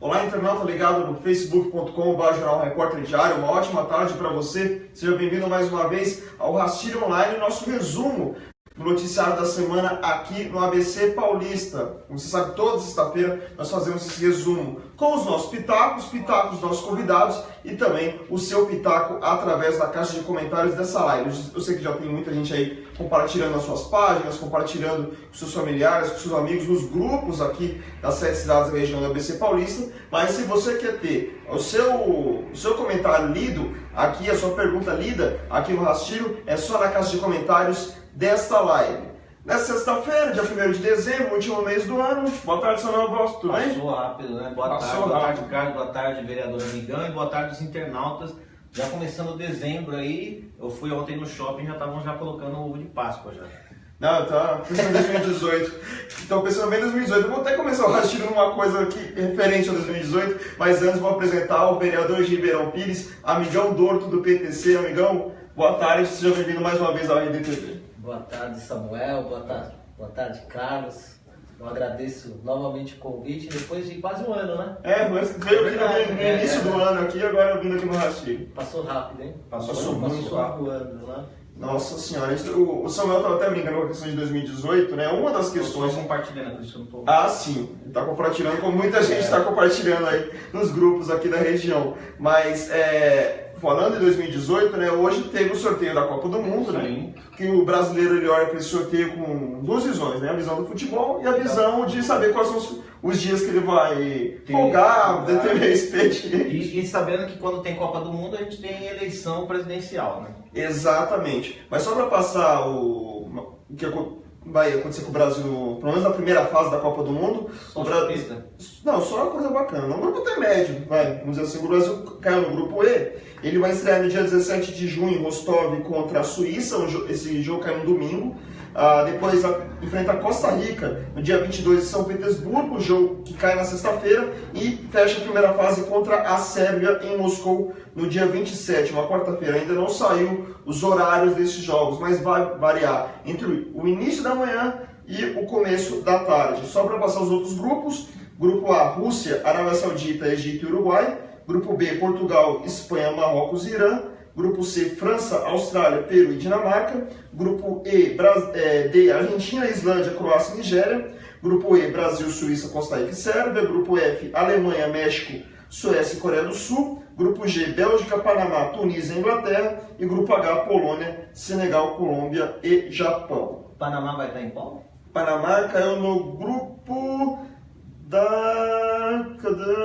Olá, internauta ligado no facebook.com.br Jornal Repórter Diário, uma ótima tarde para você. Seja bem-vindo mais uma vez ao Rastilho Online, nosso resumo do noticiário da semana aqui no ABC Paulista. Como você sabe, toda sexta-feira nós fazemos esse resumo com os nossos pitacos dos nossos convidados e também o seu pitaco através da caixa de comentários dessa live. Eu sei que já tem muita gente aí compartilhando nas suas páginas, compartilhando com seus familiares, com seus amigos, nos grupos aqui das 7 cidades da região do ABC Paulista, mas se você quer ter o seu comentário lido aqui, a sua pergunta lida aqui no Rastilho, é só na caixa de comentários desta live. Nessa sexta-feira, dia 1º de dezembro, último mês do ano. Boa tarde, Samuel Augusto, tudo bem? Passou rápido, né? Boa tarde, Carlos, boa tarde, vereador Amigão, e boa tarde os internautas. Já começando dezembro aí, eu fui ontem no shopping e já estavam colocando o ovo de Páscoa já. Não, tá pensando em 2018. Então, pensando bem em 2018. Eu vou até começar o rastilho numa coisa aqui referente a 2018, mas antes vou apresentar o vereador de Ribeirão Pires, Amigão Dorto do PTC. Amigão, boa tarde, seja bem-vindo mais uma vez à RDTV. Boa tarde, Samuel. Boa tarde, Carlos. Eu agradeço novamente o convite, depois de quase um ano, né? Mas veio aqui no início do ano aqui, agora eu vindo aqui no rastilho. Passou rápido, hein? Passou muito rápido. Voando, né? Nossa senhora, o Samuel estava até brincando com a questão de 2018, né? Uma das questões... Eu estou compartilhando, por isso eu não estou... Ah, sim, está compartilhando, como muita gente está compartilhando aí nos grupos aqui da região. Mas, falando em 2018, né? Hoje teve o sorteio da Copa do Mundo, né? Que o brasileiro ele olha para esse sorteio com duas visões, né? A visão do futebol e a visão de saber quais são os dias que ele vai folgar, ter expediente. E sabendo que quando tem Copa do Mundo a gente tem eleição presidencial, né? Exatamente. Mas só para passar o que vai acontecer com o Brasil, pelo menos na primeira fase da Copa do Mundo. Não, só uma coisa bacana. Um grupo até médio, vamos dizer assim. O Brasil caiu no grupo E. Ele vai estrear no dia 17 de junho em Rostov contra a Suíça. Esse jogo cai no domingo. Depois enfrenta a Costa Rica no dia 22 em São Petersburgo, o jogo que cai na sexta-feira, e fecha a primeira fase contra a Sérvia em Moscou no dia 27, uma quarta-feira. Ainda não saiu os horários desses jogos, mas vai variar entre o início da manhã e o começo da tarde. Só para passar os outros grupos: grupo A, Rússia, Arábia Saudita, Egito e Uruguai; grupo B, Portugal, Espanha, Marrocos e Irã; grupo C, França, Austrália, Peru e Dinamarca; grupo D, Argentina, Islândia, Croácia e Nigéria; grupo E, Brasil, Suíça, Costa Rica e Sérvia; grupo F, Alemanha, México, Suécia e Coreia do Sul; grupo G, Bélgica, Panamá, Tunísia e Inglaterra; e grupo H, Polônia, Senegal, Colômbia e Japão. Panamá vai estar em qual? Panamá caiu no grupo da...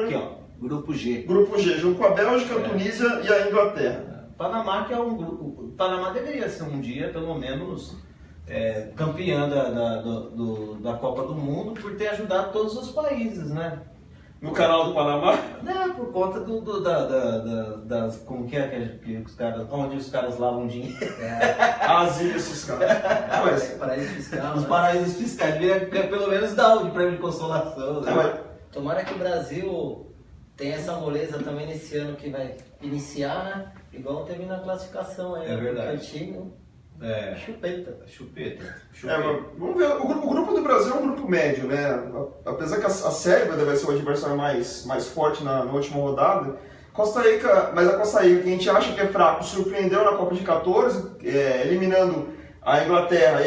Aqui, ó, grupo G. Grupo G, junto com a Bélgica, a Tunísia e a Inglaterra. Panamá, que é um grupo. Panamá deveria ser um dia, pelo menos, campeã da Copa do Mundo, por ter ajudado todos os países, né? No canal do Panamá? Não, por conta das. Como que os caras. Onde os caras lavam dinheiro. As ilhas fiscais. Paraíso fiscal. Os né? paraísos fiscais. Deveria pelo menos dar de prêmio de consolação. Né? Tomara que o Brasil tenha essa moleza também nesse ano que vai iniciar, né? Igual teve na classificação aí. É verdade. O time, chupeta. Vamos ver, o grupo do Brasil é um grupo médio, né? Apesar que a Sérvia deve ser o adversário mais forte na última rodada. Costa Rica, mas a Costa Rica, que a gente acha que é fraco, surpreendeu na Copa de 14, eliminando a Inglaterra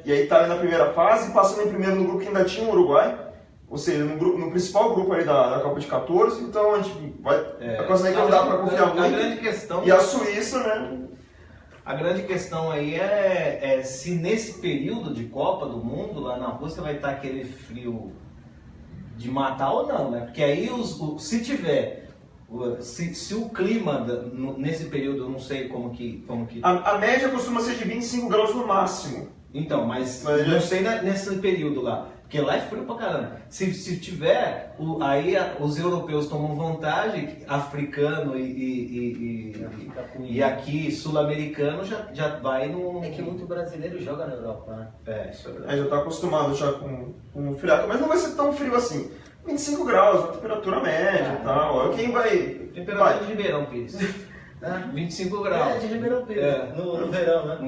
e a Itália na primeira fase, passando em primeiro no grupo que ainda tinha o Uruguai. Ou seja, no principal grupo ali da Copa de 14, então a gente vai. A Costa Rica não dá para confiar muito. A grande questão, e a Suíça, né? A grande questão aí é se nesse período de Copa do Mundo, lá na Rússia, vai estar aquele frio de matar ou não, né? Porque aí, se tiver. Se o clima nesse período, eu não sei como que... A média costuma ser de 25 graus no máximo. Então, mas não sei nesse período lá. Porque lá é frio pra caramba. Se tiver, aí os europeus tomam vantagem, africano e aqui sul-americano já vai no... É que muito brasileiro joga na Europa, né? Isso é verdade. Já está acostumado já com friaca, mas não vai ser tão frio assim. 25 graus, uma temperatura média e tal. Quem vai... Temperatura de Ribeirão Pires. 25 graus. De Ribeirão Pires. No verão, né?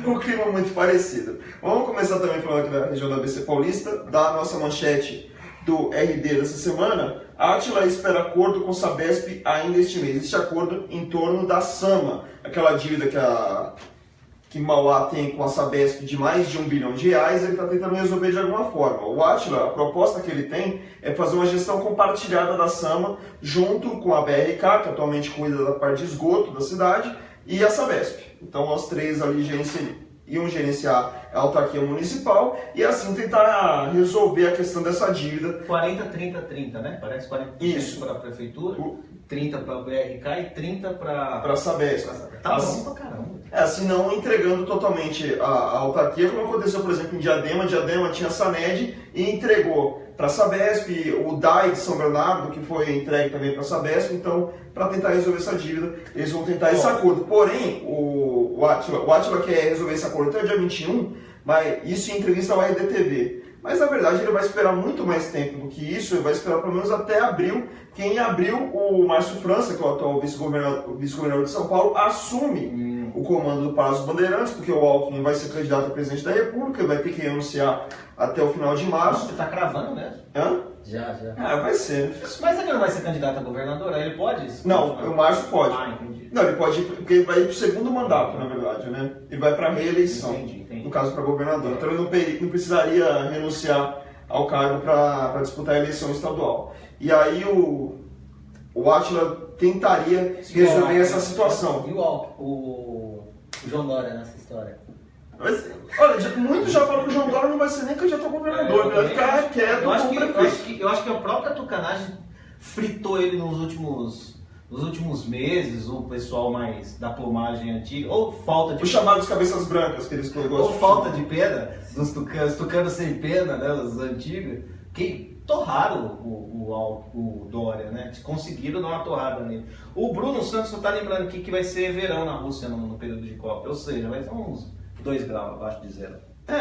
Um clima muito parecido. Vamos começar também falando aqui da região da ABC Paulista, da nossa manchete do RD dessa semana, a Átila espera acordo com a Sabesp ainda este mês. Este acordo em torno da SAMA, aquela dívida que Mauá tem com a Sabesp de mais de R$1 bilhão, ele está tentando resolver de alguma forma. O Átila, a proposta que ele tem é fazer uma gestão compartilhada da SAMA junto com a BRK, que atualmente cuida da parte de esgoto da cidade, e a Sabesp. Então, os três ali iam gerenciar a autarquia municipal e assim tentar resolver a questão dessa dívida. 40, 30, 30, né? Parece 40% para a prefeitura, 30 para a BRK e 30 para a Sabesp. Tá bom pra caramba. Assim, não entregando totalmente a autarquia, como aconteceu, por exemplo, em Diadema. Diadema tinha a Saned e entregou para a Sabesp, o DAI de São Bernardo, que foi entregue também para a Sabesp. Então, para tentar resolver essa dívida, eles vão tentar esse acordo. Porém, o Átila quer resolver esse acordo até o dia 21, mas isso em entrevista ao RDTV. Mas, na verdade, ele vai esperar muito mais tempo do que isso, ele vai esperar pelo menos até abril, que em abril o Márcio França, que é o atual vice-governador de São Paulo, assume o comando do Palácio Bandeirantes, porque o Alckmin vai ser candidato a presidente da República, ele vai ter que renunciar até o final de março. Você está cravando mesmo? Hã? Já. Vai ser. Mas ele não vai ser candidato a governador, aí ele pode? Não, o Márcio pode. Ah, entendi. Não, ele pode ir, porque ele vai ir para o segundo mandato, na verdade, né? Ele vai para a reeleição, entendi. No caso para governador. Então ele não precisaria renunciar ao cargo para disputar a eleição estadual. E aí o Átila tentaria resolver essa situação. E o João Dória nessa história? Mas, olha, muitos já falam que o João Dória não vai ser nem candidato a governador, ele vai ficar quieto como prefeito. Eu acho que a própria tucanagem fritou ele nos últimos meses, o pessoal mais da plumagem antiga, ou falta de... Os chamados cabeças brancas que eles gostam. Ou falta de pena, dos tucanos sem pena, né, os antigos, que torraram o Dória, né? Conseguiram dar uma torrada nele. O Bruno Santos está lembrando aqui que vai ser verão na Rússia no período de Copa, ou seja, vai ser uns 2 graus abaixo de zero.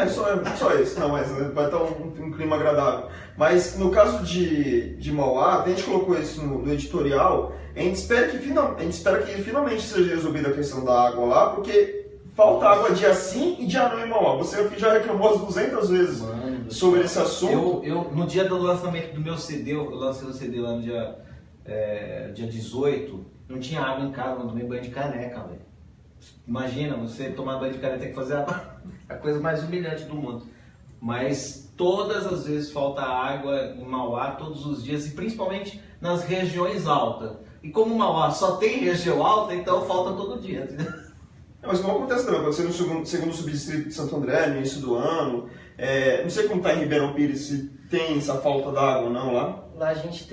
Só isso, não, mas vai estar um clima agradável. Mas no caso de Mauá, a gente colocou isso no editorial, a gente espera que finalmente seja resolvida a questão da água lá, porque falta água dia sim e dia não em Mauá. Você aqui já reclamou as 200 vezes sobre esse assunto. Eu, no dia do lançamento do meu CD, eu lancei o CD lá no dia 18, não tinha água em casa, eu tomei banho de caneca, velho. Imagina, você tomar banho de caneca, tem que fazer a coisa mais humilhante do mundo. Mas todas as vezes falta água em Mauá, todos os dias, e principalmente nas regiões altas. E como Mauá só tem região alta, então falta todo dia. Mas como acontece também, aconteceu no segundo subdistrito de Santo André, no início do ano. Não sei como está em Ribeirão Pires, se tem essa falta d'água ou não lá. Lá a gente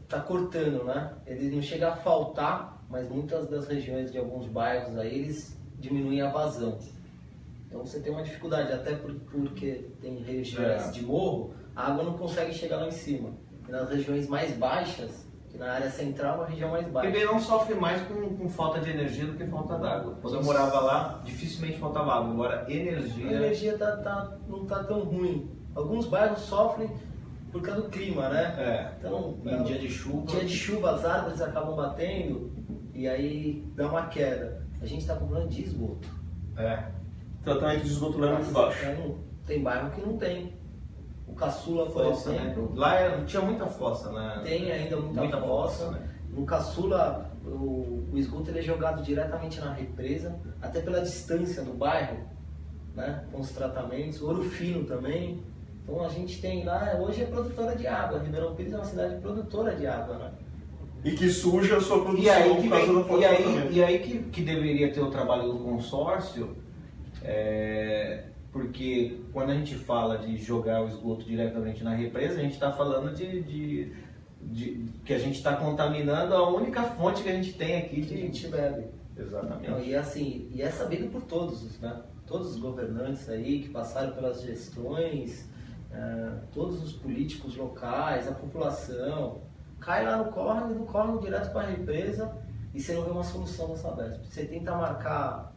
tá cortando, né? Ele não chega a faltar, mas muitas das regiões de alguns bairros aí, eles diminuem a vazão. Então você tem uma dificuldade, até porque tem regiões de morro, a água não consegue chegar lá em cima. E nas regiões mais baixas, que na área central é uma região mais baixa. Ribeirão sofre mais com falta de energia do que falta d'água. Quando eu morava lá, dificilmente faltava água. Agora, energia... A energia não tá tão ruim. Alguns bairros sofrem por causa do clima, né? Então, em dia de chuva, as árvores acabam batendo e aí dá uma queda. A gente está com problema de esgoto. O tratamento de esgoto lá é muito baixo. Tem bairro que não tem. O Caçula, por exemplo. Né? Lá tinha muita fossa, né? Tem ainda muita fossa. Né? No Caçula, o esgoto ele é jogado diretamente na represa, até pela distância do bairro, né? Com os tratamentos. Ouro Fino também. Então a gente tem lá, hoje é produtora de água. Ribeirão Pires é uma cidade produtora de água, né? E que suja a sua produção por causa da falta de tratamento. E aí que deveria ter o trabalho do consórcio, porque quando a gente fala de jogar o esgoto diretamente na represa, a gente está falando de que a gente está contaminando a única fonte que a gente tem aqui que a gente bebe. Exatamente. Não, e é sabido por todos, né? Todos os governantes aí que passaram pelas gestões, todos os políticos locais, a população, cai lá no córrego direto para a represa e você não vê uma solução da Sabesp. Você tenta marcar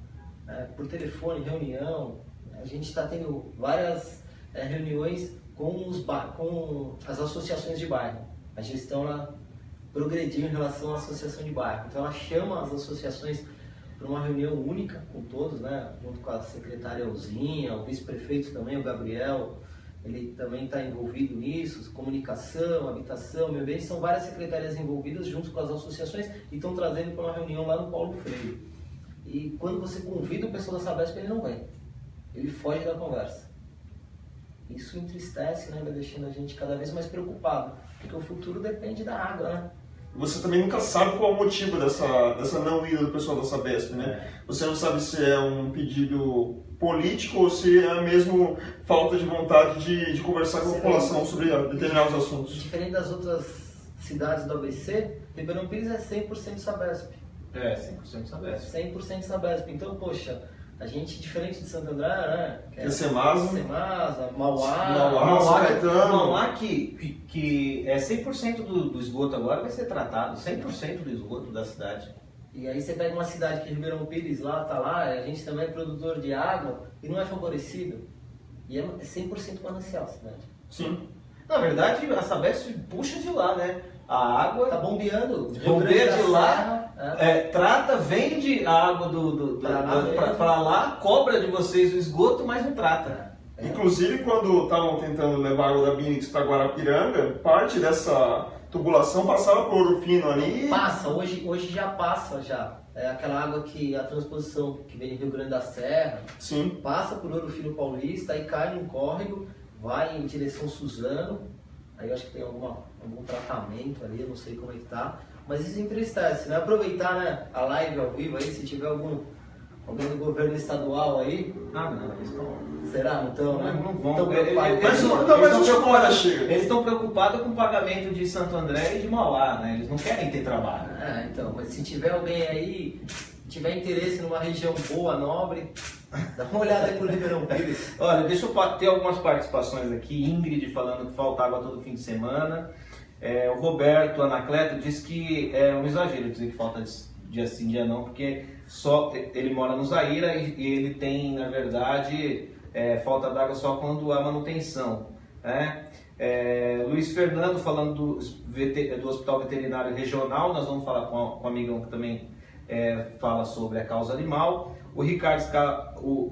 por telefone, reunião, a gente está tendo várias reuniões com as associações de bairro. A gestão ela progrediu em relação à associação de bairro. Então ela chama as associações para uma reunião única com todos, né? Junto com a secretária Elzinha, o vice-prefeito também, o Gabriel, ele também está envolvido nisso, comunicação, habitação, meio ambiente, são várias secretarias envolvidas junto com as associações e estão trazendo para uma reunião lá no Paulo Freire. E quando você convida o pessoal da Sabesp, ele não vem, ele foge da conversa. Isso entristece, né? Vai deixando a gente cada vez mais preocupado, porque o futuro depende da água, né? Você também nunca sabe qual é o motivo dessa não ida do pessoal da Sabesp, né? Você não sabe se é um pedido político ou se é mesmo falta de vontade de conversar com a população sobre determinados assuntos. Diferente das outras cidades do ABC, Ribeirão Pires é 100% Sabesp. 100% Sabesp. 100% Sabesp. Então, poxa, a gente, diferente de Santo André, né? Que é Semasa, Mauá que é 100% do esgoto agora vai ser tratado, 100% do esgoto da cidade. E aí você pega uma cidade que é Ribeirão Pires, lá, tá lá, a gente também é produtor de água e não é favorecido. E é 100% manancial a cidade. Sim. Na verdade, a Sabesp puxa de lá, né? A água tá bombeando. Bombeia de lá, trata, vende a água para lá, cobra de vocês o esgoto, mas não trata. Inclusive, quando estavam tentando levar a água da Binix para Guarapiranga, parte dessa tubulação passava por Ouro Fino ali. Passa, hoje já passa já. É aquela água que a transposição que vem do Rio Grande da Serra, sim, passa por Ouro Fino Paulista e cai num córrego, vai em direção Suzano. Aí eu acho que tem algum tratamento ali, eu não sei como é que tá. Mas isso entristece, né? Aproveitar, né, a live ao vivo aí, se tiver alguém do governo estadual aí. Ah, não, eles estão... Será? Então, né? Não vão. Eles estão preocupados com o pagamento de Santo André e de Mauá, né? Eles não querem ter trabalho. Então, mas se tiver alguém aí, tiver interesse numa região boa, nobre, dá uma olhada aí pro Ribeirão Pires. Olha, deixa eu ter algumas participações aqui. Ingrid falando que falta água todo fim de semana. O Roberto Anacleto diz que é um exagero dizer que falta dia sim, dia não, porque só ele mora no Zaira e ele tem, na verdade, falta d'água só quando há manutenção, né? Luiz Fernando falando do Hospital Veterinário Regional, nós vamos falar com um amigão que também fala sobre a causa animal. O Ricardo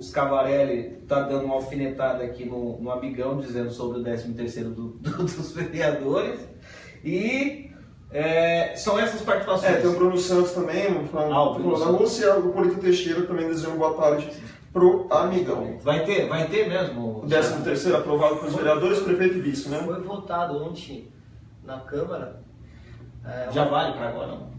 Scavarelli está dando uma alfinetada aqui no amigão, dizendo sobre o 13º dos vereadores. E são essas participações. Tem o Bruno Santos também, falando da Rússia, e o Polito Teixeira também desejando boa tarde pro amigão. Vai ter mesmo? O 13º aprovado pelos vereadores, prefeito e vice, né? Foi votado ontem na Câmara. Já vale para agora, não?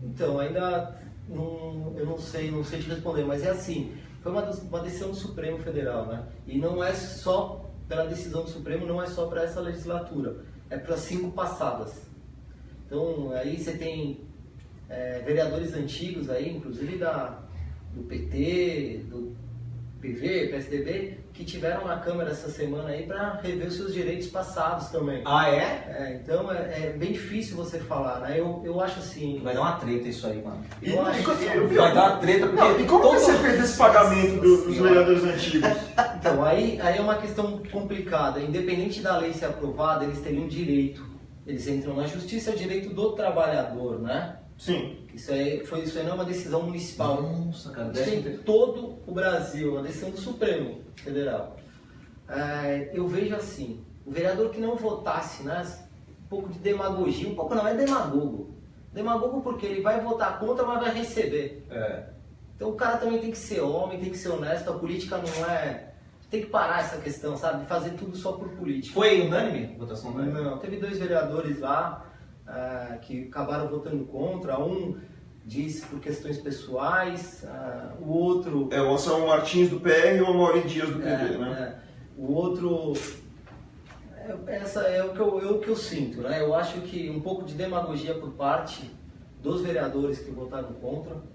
Então, ainda eu não sei te responder, mas é assim, foi uma decisão do Supremo Federal, né? E não é só pela decisão do Supremo, não é só para essa legislatura, é para 5 passadas. Então, aí você tem vereadores antigos aí, inclusive do PT, do PV, PSDB, que tiveram na Câmara essa semana aí para rever os seus direitos passados também. Ah, é? Então é bem difícil você falar, né? Eu acho assim... Vai dar uma treta isso aí, mano. Vai dar uma treta porque... E como você fez esse pagamento dos vereadores antigos? Então, aí é uma questão complicada. Independente da lei ser aprovada, eles teriam direito. Eles entram na justiça, é o direito do trabalhador, né? Sim. Isso aí não é uma decisão municipal. Nossa, cara. Isso tem todo o Brasil, uma decisão do Supremo Federal. Eu vejo assim, o vereador que não votasse, né, um pouco de demagogia, um pouco não, é demagogo. Demagogo porque ele vai votar contra, mas vai receber. Então o cara também tem que ser homem, tem que ser honesto, a política não é... Tem que parar essa questão, sabe? Fazer tudo só por política. Foi unânime? Votação unânime? Não, teve 2 vereadores lá que acabaram votando contra. Um disse por questões pessoais, o outro... O Anselmo Martins do PR e o Amaury Dias do PV, né? O outro... Essa é o que eu sinto, né? Eu acho que um pouco de demagogia por parte dos vereadores que votaram contra.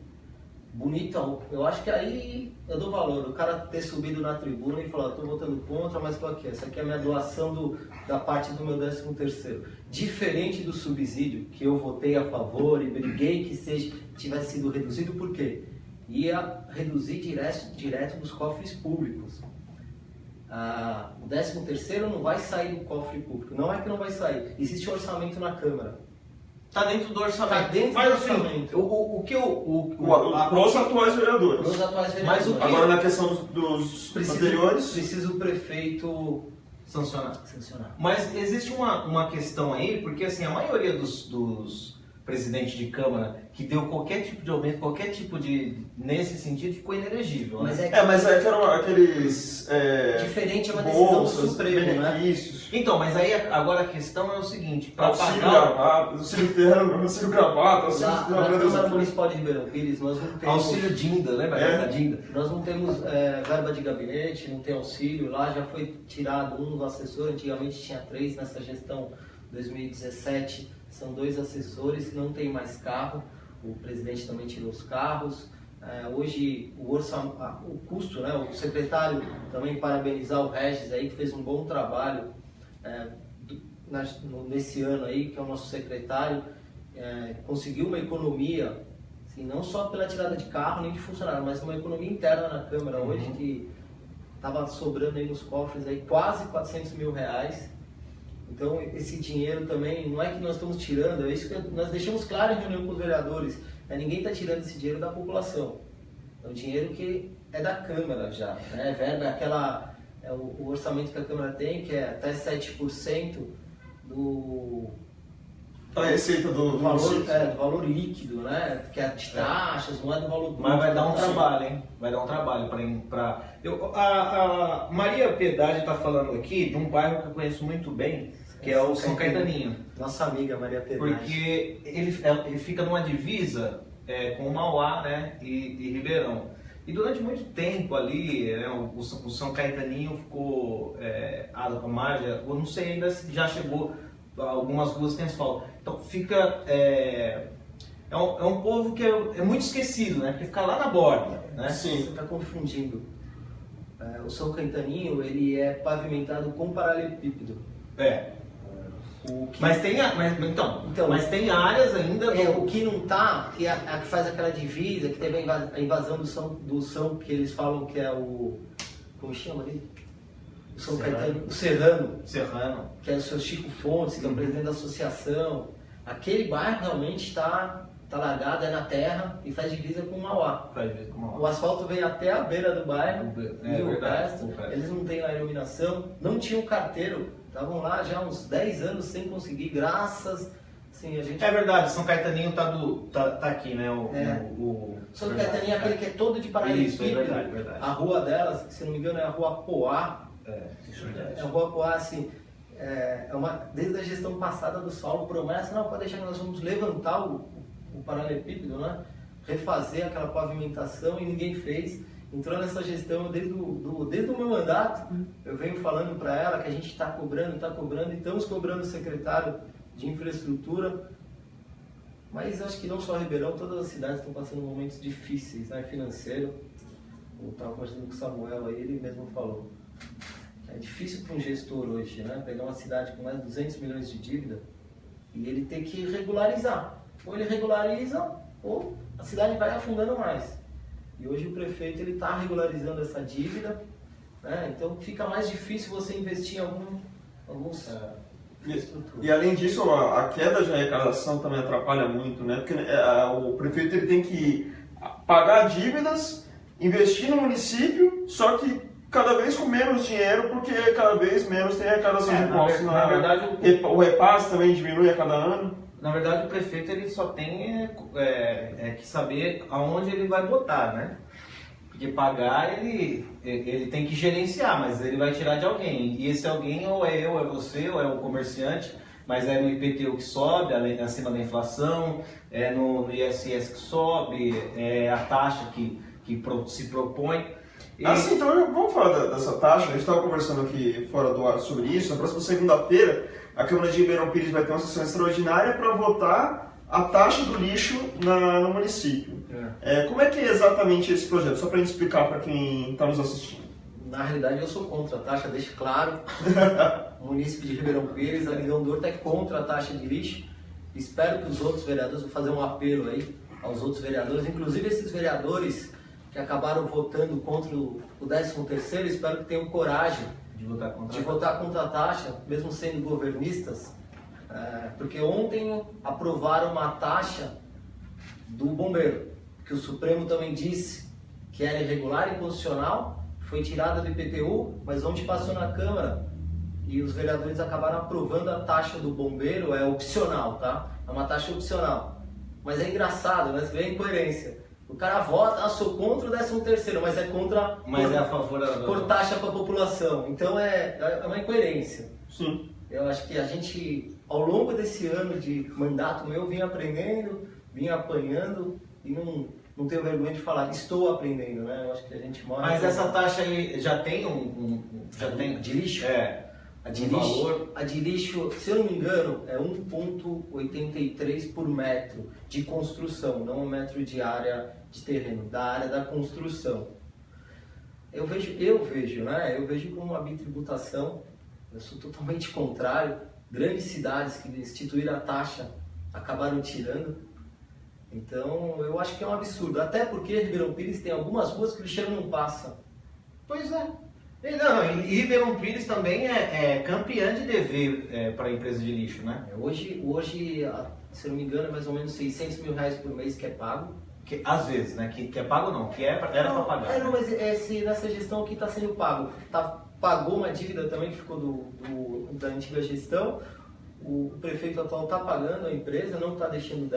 Bonitão. Eu acho que aí eu dou valor. O cara ter subido na tribuna e falar, estou votando contra, mas estou aqui. Essa aqui é a minha doação da parte do meu 13º. Diferente do subsídio, que eu votei a favor e briguei que tivesse sido reduzido, por quê? Ia reduzir direto dos cofres públicos. O 13º não vai sair do cofre público. Não é que não vai sair. Existe orçamento na Câmara. Está dentro do orçamento. Está dentro do orçamento. Pros atuais vereadores. Pros atuais vereadores. Mas o que... Agora na questão dos anteriores... Precisa o prefeito Sancionar. Mas existe uma questão aí, porque assim, a maioria dos presidentes de Câmara que deu qualquer tipo de aumento, qualquer tipo de... nesse sentido, ficou inelegível. Mas né? Mas é que eram aqueles... diferente é uma decisão do bolsas, Supremo, benefícios. Né? Então, mas aí agora a questão é o seguinte... Auxílio gravata, auxílio terno, auxílio gravata, auxílio... Na Câmara Municipal de Ribeirão Pires, nós não temos... Auxílio Dinda, lembra da Dinda? Nós não temos verba de gabinete, não tem auxílio. Lá já foi tirado um assessor, antigamente tinha 3 nessa gestão 2017. São 2 assessores, não tem mais carro. O presidente também tirou os carros. Hoje o custo, né? O secretário também parabenizar o Regis aí, que fez um bom trabalho nesse ano aí, que é o nosso secretário, conseguiu uma economia, assim, não só pela tirada de carro nem de funcionário, mas uma economia interna na Câmara hoje, que estava sobrando aí nos cofres aí quase 400 mil reais. Então esse dinheiro também, não é que nós estamos tirando, é isso que nós deixamos claro em reunião com os vereadores, ninguém está tirando esse dinheiro da população, é um dinheiro que é da Câmara já, né? Verba, o orçamento que a Câmara tem, que é até 7% a receita do valor líquido, né? Que é de taxas, não é do valor bruto. Mas vai dar um trabalho, hein? Vai dar um trabalho para... A Maria Piedade está falando aqui de um bairro que eu conheço muito bem, que é o São Caetaninho. Nossa amiga Maria Piedade. Porque ele fica numa divisa com Mauá, né? E Ribeirão. E durante muito tempo ali, né, o São Caetaninho ficou... a margem, eu não sei ainda se já chegou... algumas ruas têm asfalto. Então fica... É um povo que é muito esquecido, né? Porque fica lá na borda, né? Sim. Você está confundindo. O São Caetaninho, ele é pavimentado com paralelepípedo. Mas tem áreas ainda... O que não tá, que faz aquela divisa, que teve a invasão do São, que eles falam que é o... Como chama ali? O São Caetano, o Serrano, que é o seu Chico Fontes, que é o presidente da associação. Aquele bairro realmente está largado, é na terra e faz divisa com o Mauá. O asfalto vem até a beira do bairro e o resto, eles não têm a iluminação, não tinham carteiro, estavam lá já há uns 10 anos sem conseguir, graças... Assim, a gente... É verdade, São Caetaninho tá aqui, né? São Caetaninho é aquele que é todo de paralelepípedo. Isso, é verdade. A rua delas, se não me engano, é a Rua Poá. A Rua Poá, assim, desde a gestão passada do Saulo, promessa, não, pode deixar que nós vamos levantar o paralelepípedo, né? Refazer aquela pavimentação e ninguém fez. Entrou nessa gestão desde o meu mandato, eu venho falando para ela que a gente está cobrando e estamos cobrando o secretário de infraestrutura, mas acho que não só Ribeirão, todas as cidades estão passando momentos difíceis, né, financeiro. Eu estava conversando com o Samuel aí, ele mesmo falou. É difícil para um gestor hoje, né, pegar uma cidade com mais de 200 milhões de dívida e ele ter que regularizar. Ou ele regulariza, ou a cidade vai afundando mais. E hoje o prefeito está regularizando essa dívida, né, então fica mais difícil você investir em alguns... E além disso, a queda de arrecadação também atrapalha muito, né? Porque o prefeito ele tem que pagar dívidas, investir no município, só que cada vez com menos dinheiro, porque cada vez menos tem arrecadação de impostos. Na verdade, o repasse também diminui a cada ano. Na verdade, o prefeito ele só tem que saber aonde ele vai botar, né? Porque pagar ele tem que gerenciar, mas ele vai tirar de alguém. E esse alguém ou é eu, é você, ou é o comerciante, mas é no IPTU que sobe, acima da inflação, é no ISS que sobe, é a taxa que se propõe. Então vamos falar dessa taxa. A gente estava conversando aqui fora do ar sobre isso. Na próxima segunda-feira, a Câmara de Ribeirão Pires vai ter uma sessão extraordinária para votar a taxa do lixo no município. Como é que é exatamente esse projeto? Só para a gente explicar para quem está nos assistindo. Na realidade, eu sou contra a taxa, deixo claro. O município de Ribeirão Pires, a Amigão do Horto, é contra a taxa de lixo. Espero que os outros vereadores, vou fazer um apelo aí aos outros vereadores, inclusive esses vereadores que acabaram votando contra o 13º, espero que tenham coragem de votar contra a taxa, mesmo sendo governistas, porque ontem aprovaram uma taxa do bombeiro, que o Supremo também disse que era irregular e inconstitucional, foi tirada do IPTU, mas ontem passou na Câmara e os vereadores acabaram aprovando a taxa do bombeiro, é opcional, tá? É uma taxa opcional. Mas é engraçado, né? Você vê a incoerência. O cara vota, sou contra o 13º, mas é contra... Mas é a favor por taxa para a população. Então é uma incoerência. Sim. Eu acho que a gente, ao longo desse ano de mandato meu, vim aprendendo, vim apanhando e não tenho vergonha de falar, estou aprendendo, né? Eu acho que a gente mora... Mas essa taxa aí já tem já tem de lixo? A de lixo, se eu não me engano, é 1,83 por metro de construção, não um metro de área de terreno, da área da construção. Eu vejo, né? Eu vejo como uma bitributação. Eu sou totalmente contrário. Grandes cidades que instituíram a taxa acabaram tirando. Então, eu acho que é um absurdo. Até porque Ribeirão Pires tem algumas ruas que o lixeiro não passa. Pois é. Não, e Ribeirão Pires também é campeã de dever para a empresa de lixo, né? Hoje, se eu não me engano, é mais ou menos 600 mil reais por mês que é pago. Que, às vezes, né? Que é pago não, que era para pagar. Não, mas nessa gestão aqui está sendo pago. Pagou uma dívida também que ficou da antiga gestão. O prefeito atual está pagando a empresa, não está deixando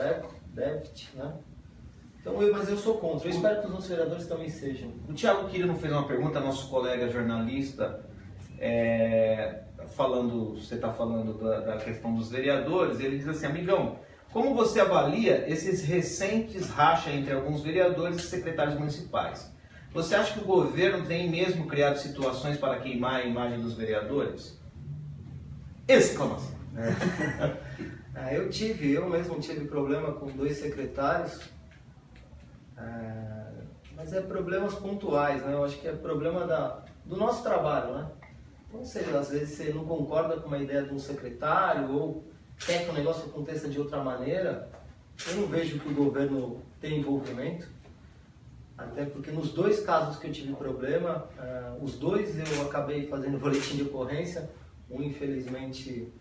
déficit, né? Então, mas eu sou contra. Eu espero que os nossos vereadores também sejam. O Thiago Quirino fez uma pergunta, nosso colega jornalista, você está falando da questão dos vereadores, ele diz assim, amigão, como você avalia esses recentes rachas entre alguns vereadores e secretários municipais? Você acha que o governo tem mesmo criado situações para queimar a imagem dos vereadores? Exclamação! Eu mesmo tive problema com 2 secretários, mas é problemas pontuais, né? Eu acho que é problema do nosso trabalho, né? Então, às vezes você não concorda com uma ideia de um secretário ou quer que o negócio aconteça de outra maneira, eu não vejo que o governo tem envolvimento, até porque nos 2 casos que eu tive problema, os 2 eu acabei fazendo boletim de ocorrência, um infelizmente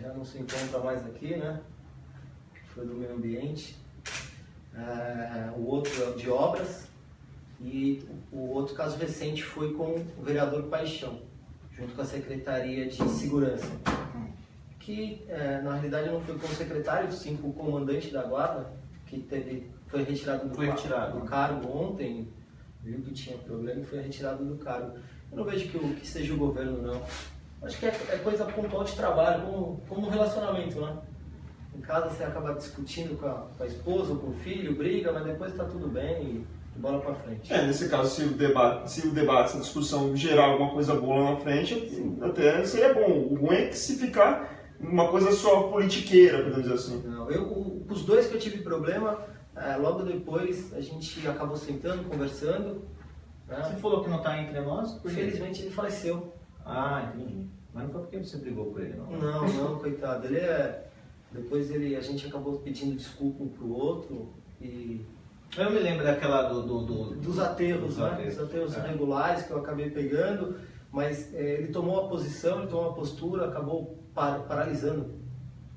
já não se encontra mais aqui, né? Foi do meio ambiente, o outro é de obras e o outro caso recente foi com o vereador Paixão, junto com a Secretaria de Segurança. Que na realidade não foi com o secretário, sim com o comandante da guarda, que foi retirado do cargo ontem, viu que tinha problema e foi retirado do cargo. Eu não vejo que seja o governo, não. Acho que é coisa pontual de trabalho, como um relacionamento, né? Em casa você acaba discutindo com a esposa ou com o filho, briga, mas depois está tudo bem e bola para frente. Nesse caso, se o debate, se a discussão gerar alguma coisa boa lá na frente, até seria bom. O ruim é que se ficar uma coisa só politiqueira, podemos dizer assim. Não, os 2 que eu tive problema, logo depois a gente acabou sentando, conversando. Né? Você falou que não está entre nós? Felizmente ele faleceu. Ah, entendi. Mas não foi porque você brigou com ele, não? Não, coitado. Depois a gente acabou pedindo desculpa um pro outro e... Eu me lembro daquela dos aterros, né? Dos aterros regulares que eu acabei pegando, mas ele tomou a posição, ele tomou a postura, acabou paralisando.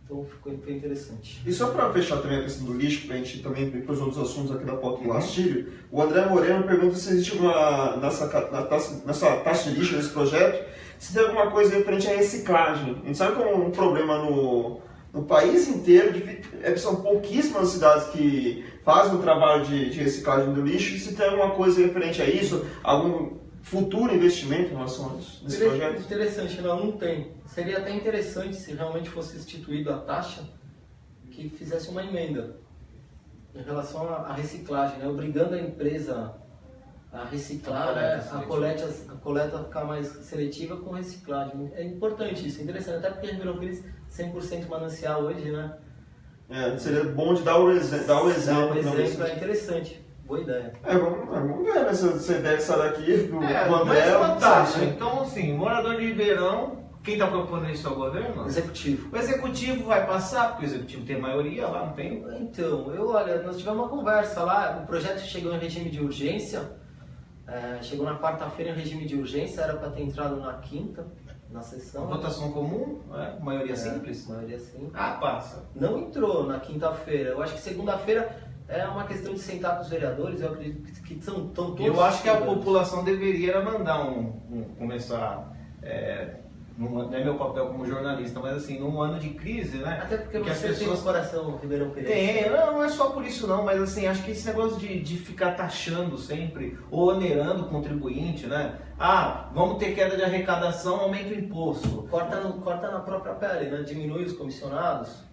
Então foi interessante. E só para fechar também a questão do lixo, para a gente também ir para os outros assuntos aqui da pauta do Lastilho, o André Moreno pergunta se existe nessa taxa de lixo, nesse projeto, se tem alguma coisa referente à reciclagem. A gente sabe que é um problema no país inteiro, são pouquíssimas as cidades que fazem um trabalho de reciclagem do lixo, e se tem alguma coisa referente a isso, algum futuro investimento em relação a isso, nesse projeto? Interessante, não tem. Seria até interessante se realmente fosse instituída a taxa, que fizesse uma emenda em relação à reciclagem, né? Obrigando a empresa a reciclar, a coleta ficar mais seletiva com reciclagem. É importante isso, é interessante, até porque a Ribeirão Pires 100% manancial hoje, né? Seria bom de dar o exemplo. Dar um exemplo é interessante. Boa ideia. Vamos ver essa ideia que sai daqui do André. Mas é uma taxa. Então, assim, morador de Ribeirão, quem está propondo isso é o governo? Executivo. O executivo vai passar, porque o executivo tem maioria lá, não tem? Então, nós tivemos uma conversa lá, o projeto chegou em regime de urgência, chegou na quarta-feira em regime de urgência, era para ter entrado na quinta, na sessão. Votação comum? Maioria simples? Maioria simples. Passa. Não entrou na quinta-feira, eu acho que segunda-feira é uma questão de sentar com os vereadores, eu acredito que estão todos... Eu acho que a população deveria mandar começar não é meu papel como jornalista, mas assim, num ano de crise, né? Até porque que você tem um coração Ribeirão Preto. Tem, não é só por isso não, mas assim, acho que esse negócio de ficar taxando sempre, ou onerando o contribuinte, né? Ah, vamos ter queda de arrecadação, aumenta o imposto. Corta na própria pele, né? Diminui os comissionados.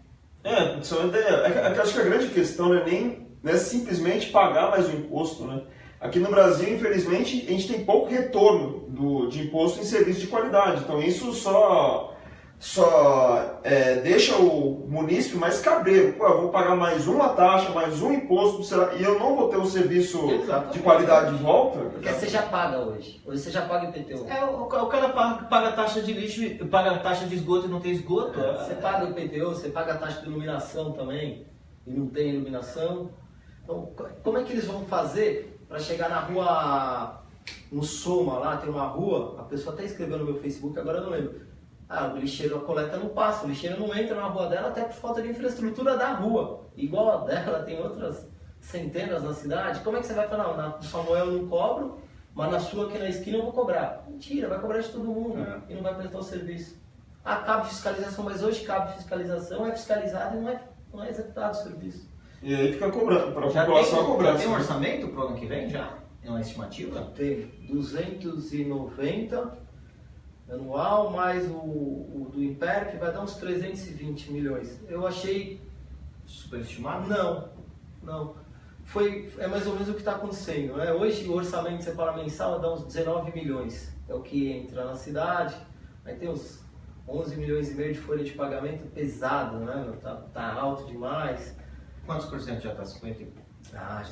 Isso é uma ideia. Acho que a grande questão não é simplesmente pagar mais o imposto, né? Aqui no Brasil, infelizmente, a gente tem pouco retorno de imposto em serviço de qualidade. Então isso só deixa o munícipe mais cabreiro. Pô, eu vou pagar mais uma taxa, mais um imposto, e eu não vou ter um serviço de qualidade de volta. Porque você já paga hoje. Hoje você já paga IPTU. O cara paga taxa de lixo, paga taxa de esgoto e não tem esgoto. Você paga o IPTU, você paga a taxa de iluminação também e não tem iluminação. Então, como é que eles vão fazer para chegar na rua, no Soma, lá tem uma rua, a pessoa até escreveu no meu Facebook, agora eu não lembro. O lixeiro, a coleta não passa, o lixeiro não entra na rua dela até por falta de infraestrutura da rua. Igual a dela, tem outras centenas na cidade. Como é que você vai falar? Na Samuel eu não cobro, mas na sua aqui na esquina eu vou cobrar. Mentira, vai cobrar de todo mundo e não vai prestar o serviço. Cabe fiscalização, mas hoje cabe fiscalização, é fiscalizado e não é executado o serviço. E aí fica cobrando, para a população cobrar. Já tem um orçamento para o ano que vem já? É uma estimativa? Tem 290 anual, mais o do Império, que vai dar uns 320 milhões. Eu achei superestimado? Não. É mais ou menos o que está acontecendo, né? Hoje o orçamento separado mensal dá uns 19 milhões. É o que entra na cidade. Aí tem uns 11 milhões e meio de folha de pagamento pesado, né? Tá alto demais. Quantos por cento já está? 50%? Já.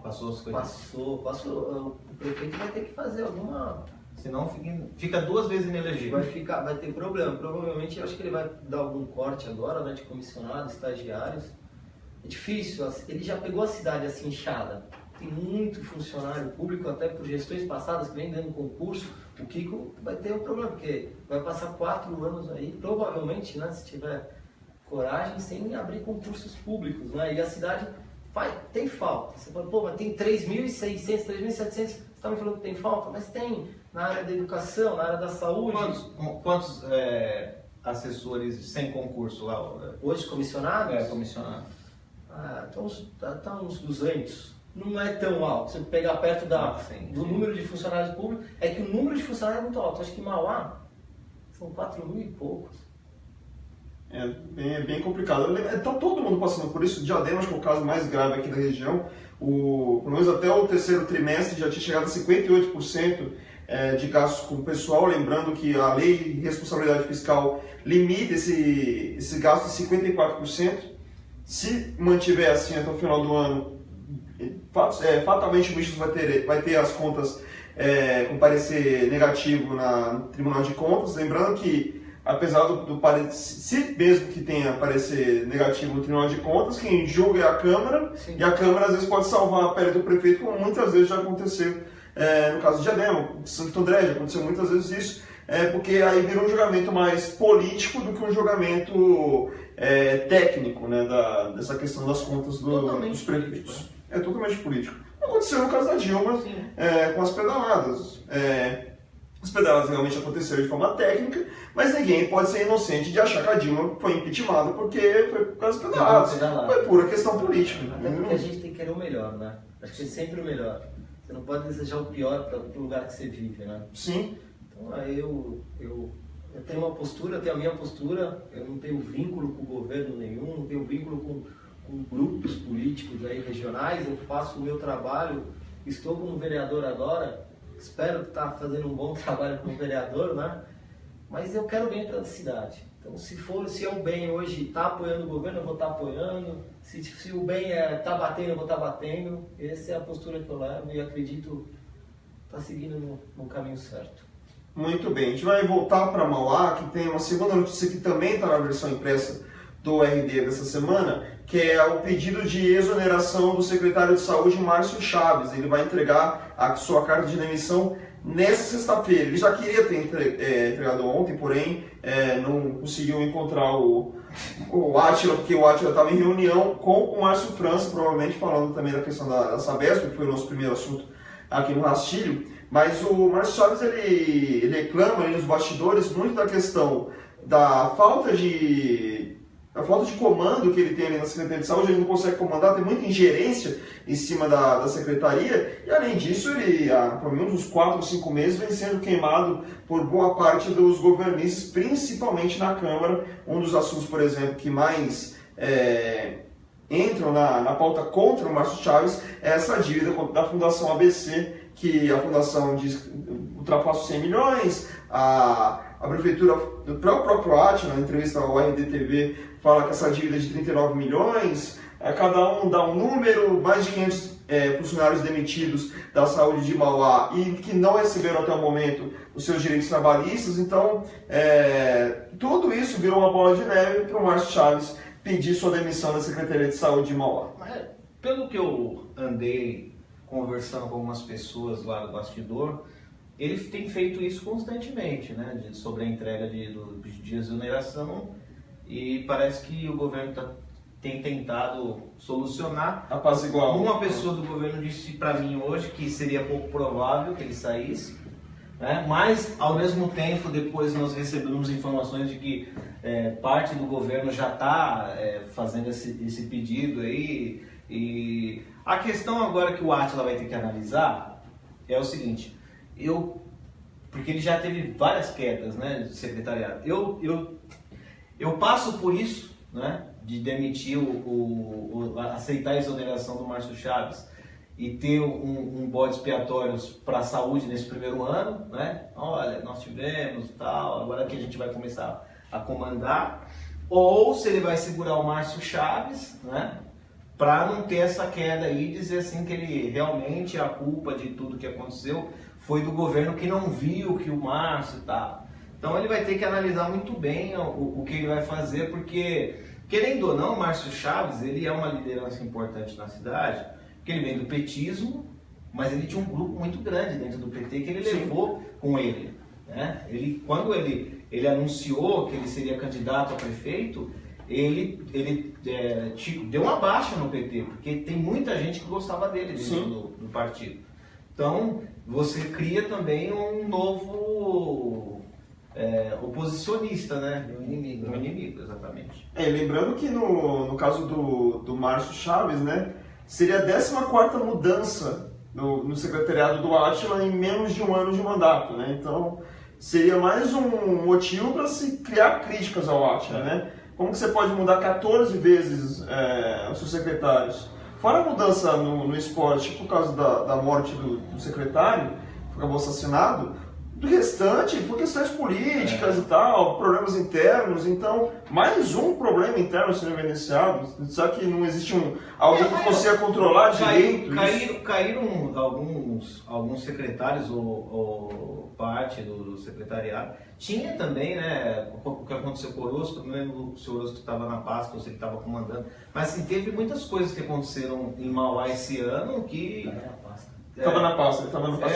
Passou os 50%? Passou. O prefeito vai ter que fazer alguma... Senão fica 2 vezes inelegível. Vai ter problema. Provavelmente eu acho que ele vai dar algum corte agora, né? De comissionados, estagiários. É difícil. Ele já pegou a cidade assim inchada. Tem muito funcionário público, até por gestões passadas, que vem dando concurso. O Kiko vai ter um problema, porque vai passar 4 anos aí, provavelmente, né? Se tiver coragem, sem abrir concursos públicos, né? E a cidade tem falta. Você fala, mas tem 3.600, 3.700, você está me falando que tem falta? Mas tem na área da educação, na área da saúde. Quantos assessores sem concurso lá? Hoje comissionados? Comissionados. Tá uns 200. Não é tão alto. Se você pegar perto do número de funcionários públicos, é que o número de funcionários é muito alto. Acho que em Mauá são 4.000 e poucos. É bem complicado. Tá todo mundo passando por isso. Diadema, acho que é o caso mais grave aqui da região. Pelo menos até o terceiro trimestre já tinha chegado a 58% de gastos com o pessoal. Lembrando que a lei de responsabilidade fiscal limita esse gasto em 54%. Se mantiver assim até o final do ano, fatalmente o Michels vai ter as contas com parecer negativo no Tribunal de Contas. Lembrando que, apesar do parecer, mesmo que tenha parecer negativo no Tribunal de Contas, quem julga é a Câmara. Sim. E a Câmara às vezes pode salvar a pele do prefeito, como muitas vezes já aconteceu no caso de Diadema, Santo André, já aconteceu muitas vezes isso, porque aí vira um julgamento mais político do que um julgamento técnico, né, dessa questão das contas dos prefeitos. É totalmente político. Aconteceu no caso da Dilma, com as pedaladas. As pedaladas realmente aconteceram de forma técnica, mas ninguém pode ser inocente de achar que a Dilma foi impeachmentada porque foi por causa das pedaladas. Foi pura questão política. Até porque a gente tem que querer o melhor, né? Acho que é sempre o melhor. Você não pode desejar o pior para o lugar que você vive, né? Sim. Então aí eu tenho uma postura, eu tenho a minha postura, eu não tenho vínculo com o governo nenhum, não tenho vínculo com grupos políticos aí regionais, eu faço o meu trabalho, estou como vereador agora, espero estar fazendo um bom trabalho como vereador, né? Mas eu quero bem para a cidade. Então, se é o bem hoje está apoiando o governo, eu vou estar apoiando. Se o bem está batendo, eu vou estar batendo. Essa é a postura que eu levo e acredito estar seguindo no caminho certo. Muito bem. A gente vai voltar para Mauá, que tem uma segunda notícia que também está na versão impressa do RD dessa semana, que é o pedido de exoneração do secretário de Saúde, Márcio Chaves. Ele vai entregar a sua carta de demissão nessa sexta-feira. Ele já queria ter entregado ontem, porém não conseguiu encontrar o Átila, porque o Átila estava em reunião com o Márcio França, provavelmente falando também da questão da Sabesp, que foi o nosso primeiro assunto aqui no Rastilho. Mas o Márcio Chaves, ele reclama aí nos bastidores muito da questão da falta de comando que ele tem ali na Secretaria de Saúde. Ele não consegue comandar, tem muita ingerência em cima da Secretaria, e além disso, ele há pelo menos uns 4 ou 5 meses vem sendo queimado por boa parte dos governistas, principalmente na Câmara. Um dos assuntos, por exemplo, que mais entram na pauta contra o Márcio Chaves é essa dívida da Fundação ABC, que a Fundação diz ultrapassa os 100 milhões, a Prefeitura, o próprio Átila, na entrevista ao RDTV, fala que essa dívida é de 39 milhões, cada um dá um número, mais de 500 funcionários demitidos da saúde de Mauá e que não receberam até o momento os seus direitos trabalhistas. Então, tudo isso virou uma bola de neve para o Márcio Chaves pedir sua demissão da Secretaria de Saúde de Mauá. Pelo que eu andei conversando com algumas pessoas lá do bastidor, ele tem feito isso constantemente, né, sobre a entrega dos dias de exoneração, e parece que o governo tem tentado solucionar. Apaziguar. Uma pessoa do governo disse para mim hoje que seria pouco provável que ele saísse, né, mas ao mesmo tempo depois nós recebemos informações de que parte do governo já está fazendo esse pedido aí. E a questão agora que o Átila vai ter que analisar é o seguinte: porque ele já teve várias quedas, né, de secretariado. Eu passo por isso, né, de demitir aceitar a exoneração do Márcio Chaves e ter um bode expiatório para a saúde nesse primeiro ano, né? Olha, nós tivemos tal, agora que a gente vai começar a comandar. Ou se ele vai segurar o Márcio Chaves, né, para não ter essa queda aí, dizer assim que ele realmente, a culpa de tudo que aconteceu foi do governo que não viu que o Márcio tá. Então ele vai ter que analisar muito bem o que ele vai fazer, porque, querendo ou não, o Márcio Chaves, ele é uma liderança importante na cidade, porque ele vem do petismo, mas ele tinha um grupo muito grande dentro do PT que ele levou com ele, né? Quando ele anunciou que ele seria candidato a prefeito, ele deu uma baixa no PT, porque tem muita gente que gostava dele dentro do partido. Então, você cria também um novo oposicionista, né? Um inimigo, exatamente. Lembrando que no caso do Márcio Chaves, né, seria a 14ª mudança no secretariado do Átila em menos de um ano de mandato, né? Então, seria mais um motivo para se criar críticas ao Átila, né? Como que você pode mudar 14 vezes os seus secretários? Fora a mudança no esporte por causa da morte do secretário, que acabou assassinado, do restante, por questões políticas e tal, problemas internos. Então, mais um problema interno sendo evidenciado. Será que não existe alguém que consiga controlar direito? Caíram alguns secretários ou parte do secretariado. Tinha também, né, o que aconteceu com o Orozco. Não lembro se o Orozco estava na pasta ou se ele estava comandando. Mas assim, teve muitas coisas que aconteceram em Mauá esse ano que... Estava na pasta, ele estava no passo.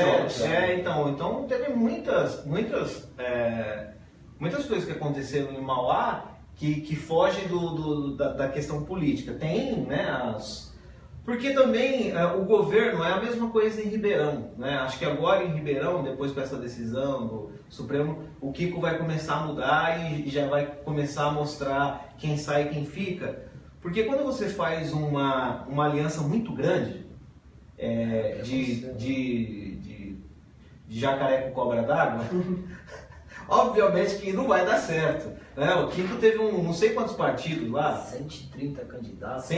Então teve muitas coisas que aconteceram em Mauá que fogem da questão política. Tem, né, porque também o governo é a mesma coisa em Ribeirão, né? Acho que agora em Ribeirão, depois com essa decisão do Supremo, o Kiko vai começar a mudar e já vai começar a mostrar quem sai e quem fica. Porque quando você faz uma aliança muito grande, de jacaré com cobra d'água, obviamente que não vai dar certo, né? O Kiko teve não sei quantos partidos lá. 130 candidatos,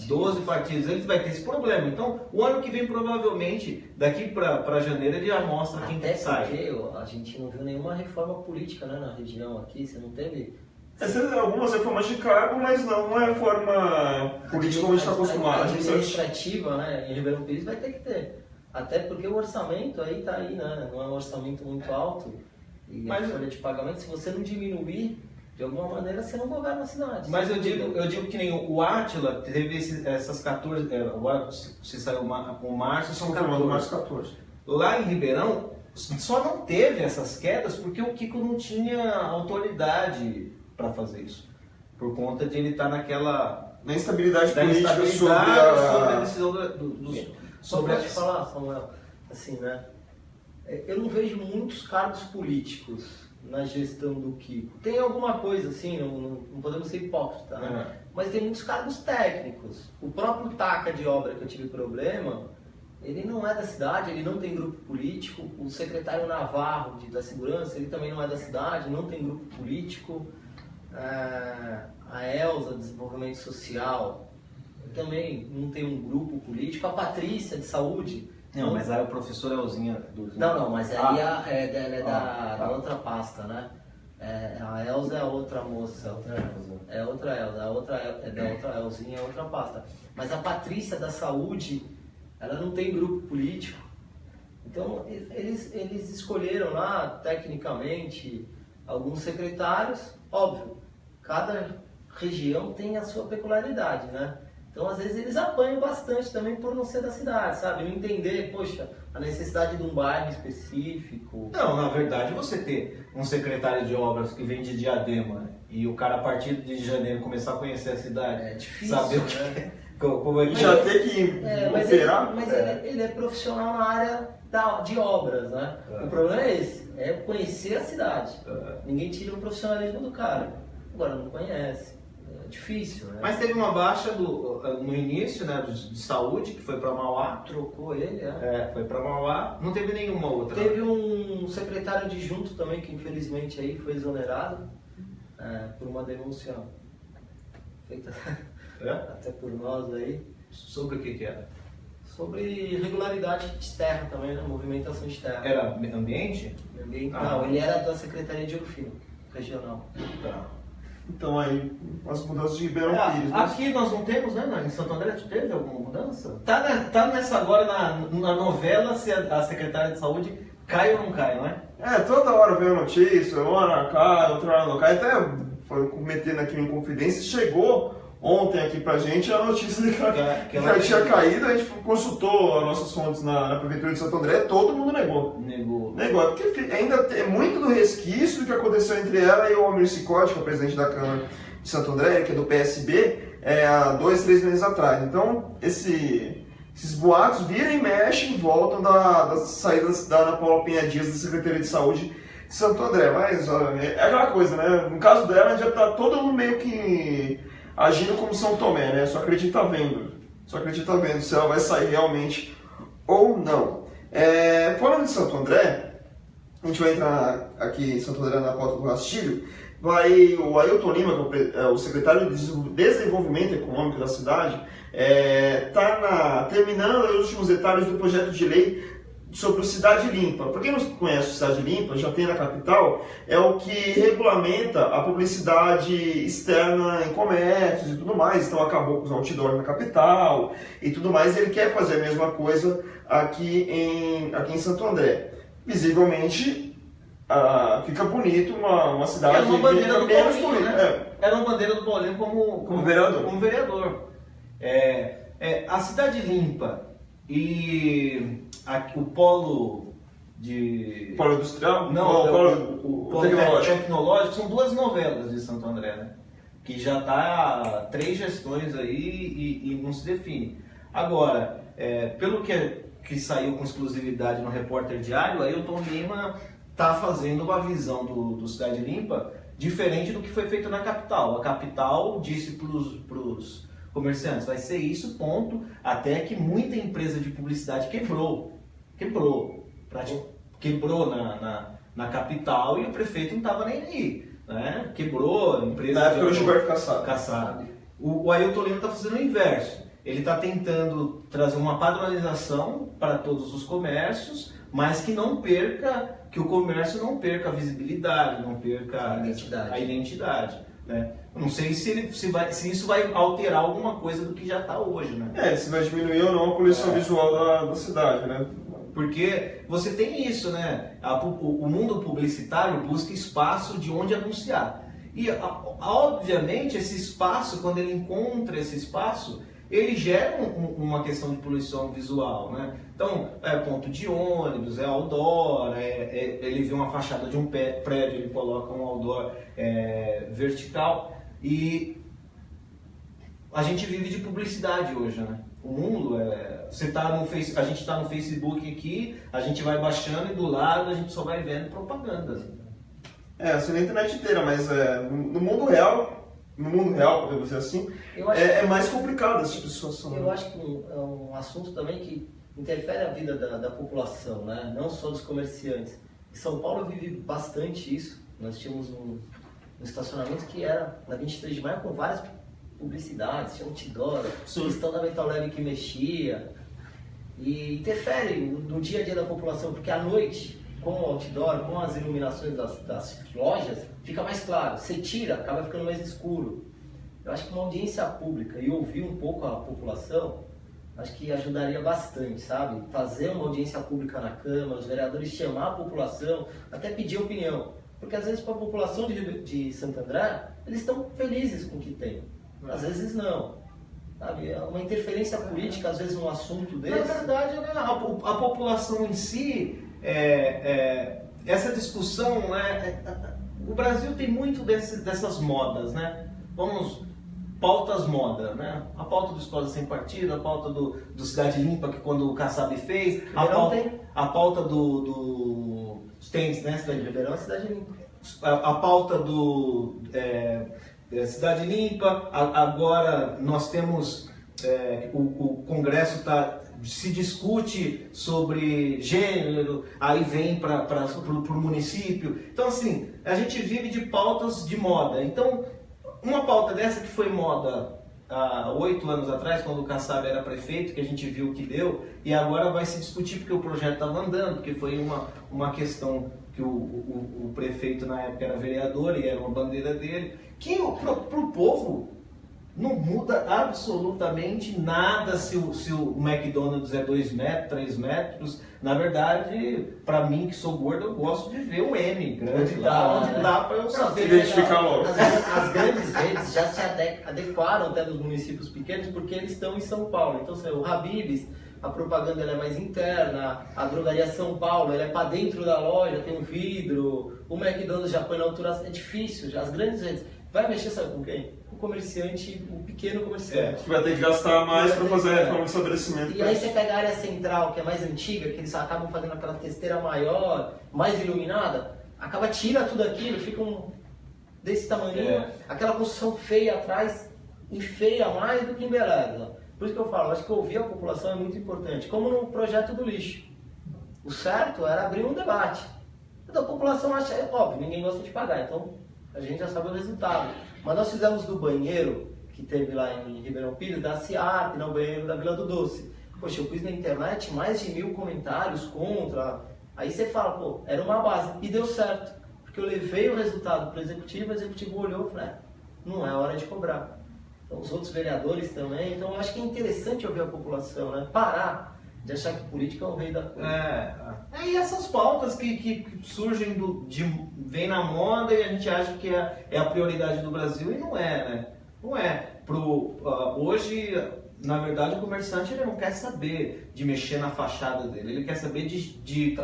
12 partidos. Ele vai ter esse problema. Então, o ano que vem, provavelmente, daqui para janeiro, ele já mostra quem sai. Até porque a gente não viu nenhuma reforma política, né, na região aqui. Você não teve... Algumas reformas de cargo, mas não uma reforma política como a gente está acostumado. A administrativa, né, em Ribeirão Pires vai ter que ter. Até porque o orçamento aí está aí, né? Não é um orçamento muito alto. E a folha de pagamento, se você não diminuir, de alguma maneira você não governa a cidade. Mas eu digo que nem o Átila teve essas 14, agora se saiu o Márcio, são 14. Lá em Ribeirão, só não teve essas quedas porque o Kiko não tinha autoridade para fazer isso, por conta de ele estar naquela instabilidade política sobre a decisão Só para te falar, Samuel, assim, né? eu não vejo muitos cargos políticos na gestão do Kiko. Tem alguma coisa assim, não podemos ser hipócritas, né? Mas tem muitos cargos técnicos. O próprio TACA de obra que eu tive problema, ele não é da cidade, ele não tem grupo político. O secretário Navarro da Segurança, ele também não é da cidade, não tem grupo político. A Elza, Desenvolvimento Social, também não tem um grupo político. A Patrícia, de Saúde... Não, mas aí o professor Elzinha... Não, mas aí ela é da outra pasta, né? A Elza é outra moça. É outra Elza. A outra é da outra Elzinha, é outra pasta. Mas a Patrícia, da Saúde, ela não tem grupo político. Então, eles escolheram lá, tecnicamente, alguns secretários. Óbvio, cada região tem a sua peculiaridade, né? Então, às vezes, eles apanham bastante também por não ser da cidade, sabe? Não entender, poxa, a necessidade de um bairro específico. Não, na verdade, você ter um secretário de obras que vem de Diadema e o cara, a partir de janeiro, começar a conhecer a cidade, é difícil, saber o que né? Como é que já tem que operar. Mas ele é profissional na área de obras, né? O problema é esse, é conhecer a cidade. Ninguém tira o profissionalismo do cara. Agora, não conhece. É difícil, né? Mas teve uma baixa no início, né, de saúde, que foi para Mauá. Trocou ele, foi para Mauá. Não teve nenhuma outra. Teve um secretário adjunto também, que infelizmente aí foi exonerado por uma denúncia feita até por nós aí. Sobre o que era? Sobre irregularidade de terra também, né? Movimentação de terra. Era ambiente? Não, ele era da Secretaria de Ouro Fino, regional. Tá. Então aí, as mudanças de Ribeirão Pires. Aqui nós não temos, né? Em Santo André, teve alguma mudança? Tá nessa agora na novela se a secretária de saúde cai ou não cai, não é? Toda hora veio notícia, uma hora cai, outra hora não cai. Até foi metendo aqui em confidência, chegou ontem aqui pra gente a notícia de que ela tinha caído. A gente consultou as nossas fontes na Prefeitura de Santo André, todo mundo negou. Negou, porque ainda tem muito do resquício do que aconteceu entre ela e o Almir Cicotti, que é o presidente da Câmara de Santo André, que é do PSB, há 2, 3 meses atrás. Então, esses boatos viram e mexem e voltam das saídas da Ana Paula Penha Dias, da Secretaria de Saúde de Santo André. Mas é aquela coisa, né? No caso dela, já está todo mundo meio que agindo como São Tomé, né? Só acredita vendo se ela vai sair realmente ou não. Falando de Santo André, a gente vai entrar aqui em Santo André na pauta do Rastilho. O Ailton Lima, que é o secretário de Desenvolvimento Econômico da cidade, está terminando os últimos detalhes do projeto de lei sobre o Cidade Limpa. Para quem não conhece o Cidade Limpa, já tem na capital, é o que regulamenta a publicidade externa em comércios e tudo mais. Então acabou com os outdoors na capital e tudo mais. Ele quer fazer a mesma coisa aqui em Santo André. Visivelmente fica bonito uma cidade. Era uma bandeira do Paulinho, né? Era uma bandeira do Paulinho como vereador. A Cidade Limpa e o polo de... Polo industrial? Não, o polo tecnológico são 2 novelas de Santo André, né? Que já está há 3 gestões aí e não se define. Agora, pelo que saiu com exclusividade no Repórter Diário, aí o Ailton Lima está fazendo uma visão do Cidade Limpa diferente do que foi feito na capital. A capital disse para os comerciantes, vai ser isso, ponto, até que muita empresa de publicidade quebrou na capital e o prefeito não estava nem aí, né? Quebrou a empresa. Na época do Gilberto Kassab. O Ailton Lima está fazendo o inverso. Ele está tentando trazer uma padronização para todos os comércios, mas que o comércio não perca a visibilidade, não perca a identidade. Né? Eu não sei se isso vai alterar alguma coisa do que já está hoje, né? Se vai diminuir ou não a poluição visual da cidade, né? Porque você tem isso, né? O mundo publicitário busca espaço de onde anunciar. E, obviamente, esse espaço, quando ele encontra esse espaço, ele gera uma questão de poluição visual, né? Então, ponto de ônibus, outdoor, ele vê uma fachada de um prédio, ele coloca um outdoor vertical. E a gente vive de publicidade hoje, né? O mundo você tá no a gente está no Facebook aqui, a gente vai baixando e do lado a gente só vai vendo propagandas. Assim, na internet inteira, mas no mundo real, podemos dizer assim, é mais complicado esse tipo de situação. Eu acho que é um assunto também que interfere a vida da população, né? Não só dos comerciantes. Em São Paulo vive bastante isso. Nós tínhamos um estacionamento que era na 23 de maio com várias publicidades, tinha outdoor, questão da Metal Leve que mexia. E interfere no dia a dia da população, porque à noite, com o outdoor, com as iluminações das lojas, fica mais claro. Você tira, acaba ficando mais escuro. Eu acho que uma audiência pública e ouvir um pouco a população, acho que ajudaria bastante, sabe? Fazer uma audiência pública na Câmara, os vereadores chamar a população, até pedir opinião. Porque às vezes para a população de Santo André, eles estão felizes com o que tem. Às vezes não. Sabe? É uma interferência política, às vezes, num assunto desse. Na verdade, né, a população em si, essa discussão, né, o Brasil tem muito dessas modas, né? Pautas moda, né? A pauta do Escola Sem Partido, a pauta do Cidade Limpa, que quando o Kassab fez, a pauta do Stentes, né? Cidade Ribeirão é Cidade Limpa. A pauta do Cidade Limpa, agora nós temos, o Congresso se discute sobre gênero, aí vem para o município. Então, assim, a gente vive de pautas de moda. Então, uma pauta dessa que foi moda há 8 anos atrás, quando o Kassab era prefeito, que a gente viu o que deu, e agora vai se discutir porque o projeto estava andando, porque foi uma questão que o prefeito na época era vereador e era uma bandeira dele, que para o povo não muda absolutamente nada se o McDonald's é 2 metros, 3 metros. Na verdade, para mim que sou gordo, eu gosto de ver o M grande lá, onde dá para eu saber identificar logo. As grandes redes já se adequaram até nos municípios pequenos porque eles estão em São Paulo. Então, o Habib's, a propaganda ela é mais interna, a drogaria São Paulo ela é para dentro da loja, tem um vidro, o McDonald's já põe na altura, é difícil, já as grandes redes. Vai mexer, sabe com quem? O comerciante, o pequeno comerciante. Que vai ter que gastar mais para fazer a reforma do estabelecimento. E aí você pega a área central, que é mais antiga, que eles acabam fazendo aquela testeira maior, mais iluminada, tira tudo aquilo, fica desse tamanho, aquela construção feia atrás, enfeia mais do que embeleza. Por isso que eu falo, acho que ouvir a população é muito importante. Como no projeto do lixo. O certo era abrir um debate. Então a população acha, óbvio, ninguém gosta de pagar, então a gente já sabe o resultado. Mas nós fizemos do banheiro, que teve lá em Ribeirão Pires, da CIARP, no banheiro da Vila do Doce. Poxa, eu pus na internet mais de 1000 comentários contra. Aí você fala, era uma base. E deu certo. Porque eu levei o resultado para o executivo olhou e falou, não é hora de cobrar. Então, os outros vereadores também. Então, eu acho que é interessante ouvir a população, né? Parar de achar que política é o rei da coisa. E essas pautas que surgem vem na moda e a gente acha que é a prioridade do Brasil e não é, né? Não é. Hoje, na verdade, o comerciante ele não quer saber de mexer na fachada dele, ele quer saber de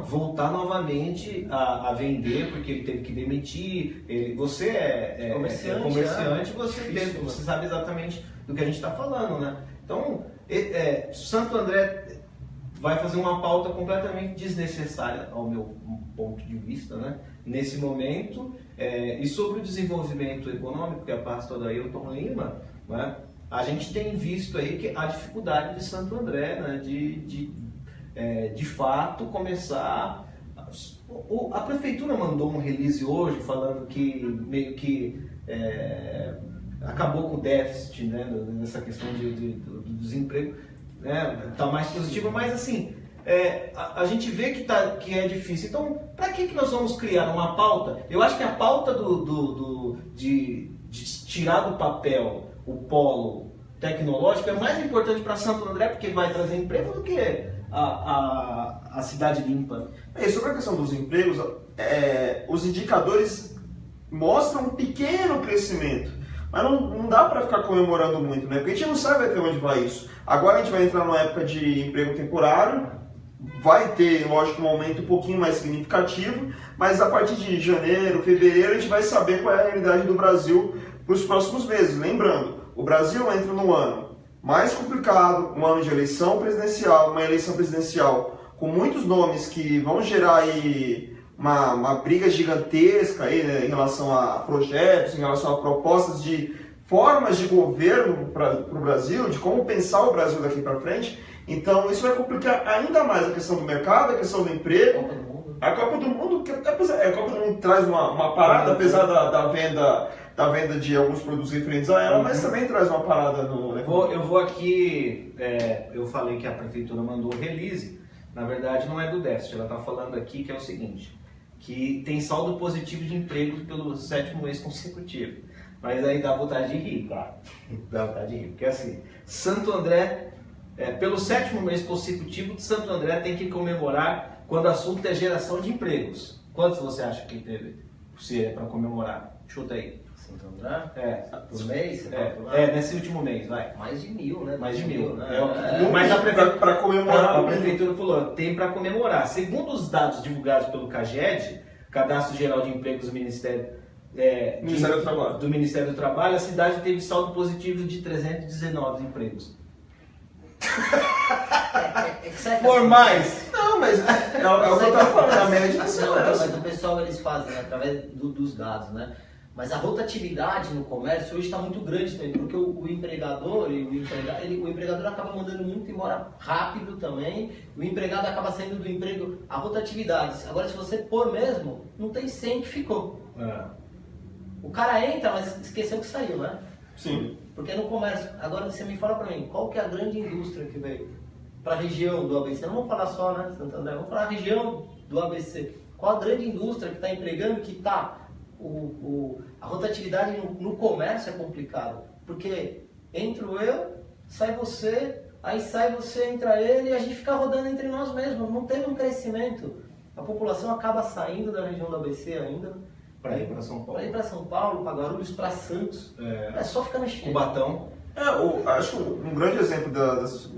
voltar novamente a vender, porque ele teve que demitir. Você é comerciante, você sabe exatamente do que a gente está falando, né? Então, Santo André vai fazer uma pauta completamente desnecessária, ao meu ponto de vista, né? Nesse momento, e sobre o desenvolvimento econômico, que é a pasta da Ailton Lima, né? A gente tem visto aí que a dificuldade de Santo André, né? De fato começar. A prefeitura mandou um release hoje falando que meio que acabou com o déficit, né? Nessa questão do desemprego. Tá mais positivo, mas assim, a gente vê que é difícil. Então, para que nós vamos criar uma pauta? Eu acho que a pauta de tirar do papel o polo tecnológico é mais importante para Santo André, porque vai trazer emprego, do que a cidade limpa. Sobre a questão dos empregos, os indicadores mostram um pequeno crescimento. Mas não dá para ficar comemorando muito, né? Porque a gente não sabe até onde vai isso. Agora a gente vai entrar numa época de emprego temporário, vai ter, lógico, um aumento um pouquinho mais significativo, mas a partir de janeiro, fevereiro, a gente vai saber qual é a realidade do Brasil para os próximos meses. Lembrando, o Brasil entra no ano mais complicado, um ano de eleição presidencial, uma eleição presidencial com muitos nomes que vão gerar aí uma briga gigantesca aí, né, em relação a projetos, em relação a propostas de formas de governo para o Brasil, de como pensar o Brasil daqui para frente. Então isso vai complicar ainda mais a questão do mercado, a questão do emprego. A Copa do Mundo, a Copa do Mundo traz uma parada, apesar da venda de alguns produtos referentes a ela, mas também traz uma parada no... Eu vou aqui, eu falei que a prefeitura mandou o release, na verdade não é do déficit, ela está falando aqui que é o seguinte, que tem saldo positivo de empregos pelo 7º mês consecutivo. Mas aí dá vontade de rir, tá? Dá vontade de rir, porque assim, Santo André, pelo 7º mês consecutivo, Santo André tem que comemorar quando o assunto é geração de empregos. Quantos você acha que teve, se é para comemorar? Chuta aí. Santo André? Por mês? Nesse último mês, vai. Mais de 1.000, né? Mais de 1.000. Né? Mas a prefeitura, para comemorar, a prefeitura falou, tem para comemorar. Segundo os dados divulgados pelo CAGED, Cadastro Geral de Empregos do Ministério do Ministério do Trabalho, a cidade teve saldo positivo de 319 empregos. Por mais! Não, mas é o que eu estava falando, a média mas o pessoal eles fazem, né, através dos dados, né? Mas a rotatividade no comércio hoje está muito grande também, porque o empregador e o empregador acaba mandando muito embora rápido também, o empregado acaba saindo do emprego, a rotatividade. Agora, se você pôr mesmo, não tem 100 que ficou. O cara entra, mas esqueceu que saiu, né? Sim. Porque no comércio, agora você me fala para mim, qual que é a grande indústria que veio para a região do ABC? Não vamos falar só, né, Santo André, vamos falar a região do ABC. Qual a grande indústria que está empregando, que está... A rotatividade no comércio é complicado, porque entro eu, sai você, aí sai você, entra ele, e a gente fica rodando entre nós mesmos, não teve um crescimento. A população acaba saindo da região do ABC ainda, para ir para São Paulo. Para ir para São Paulo, para Guarulhos, para Santos. É só ficar mexendo. Cubatão. Acho que um grande exemplo,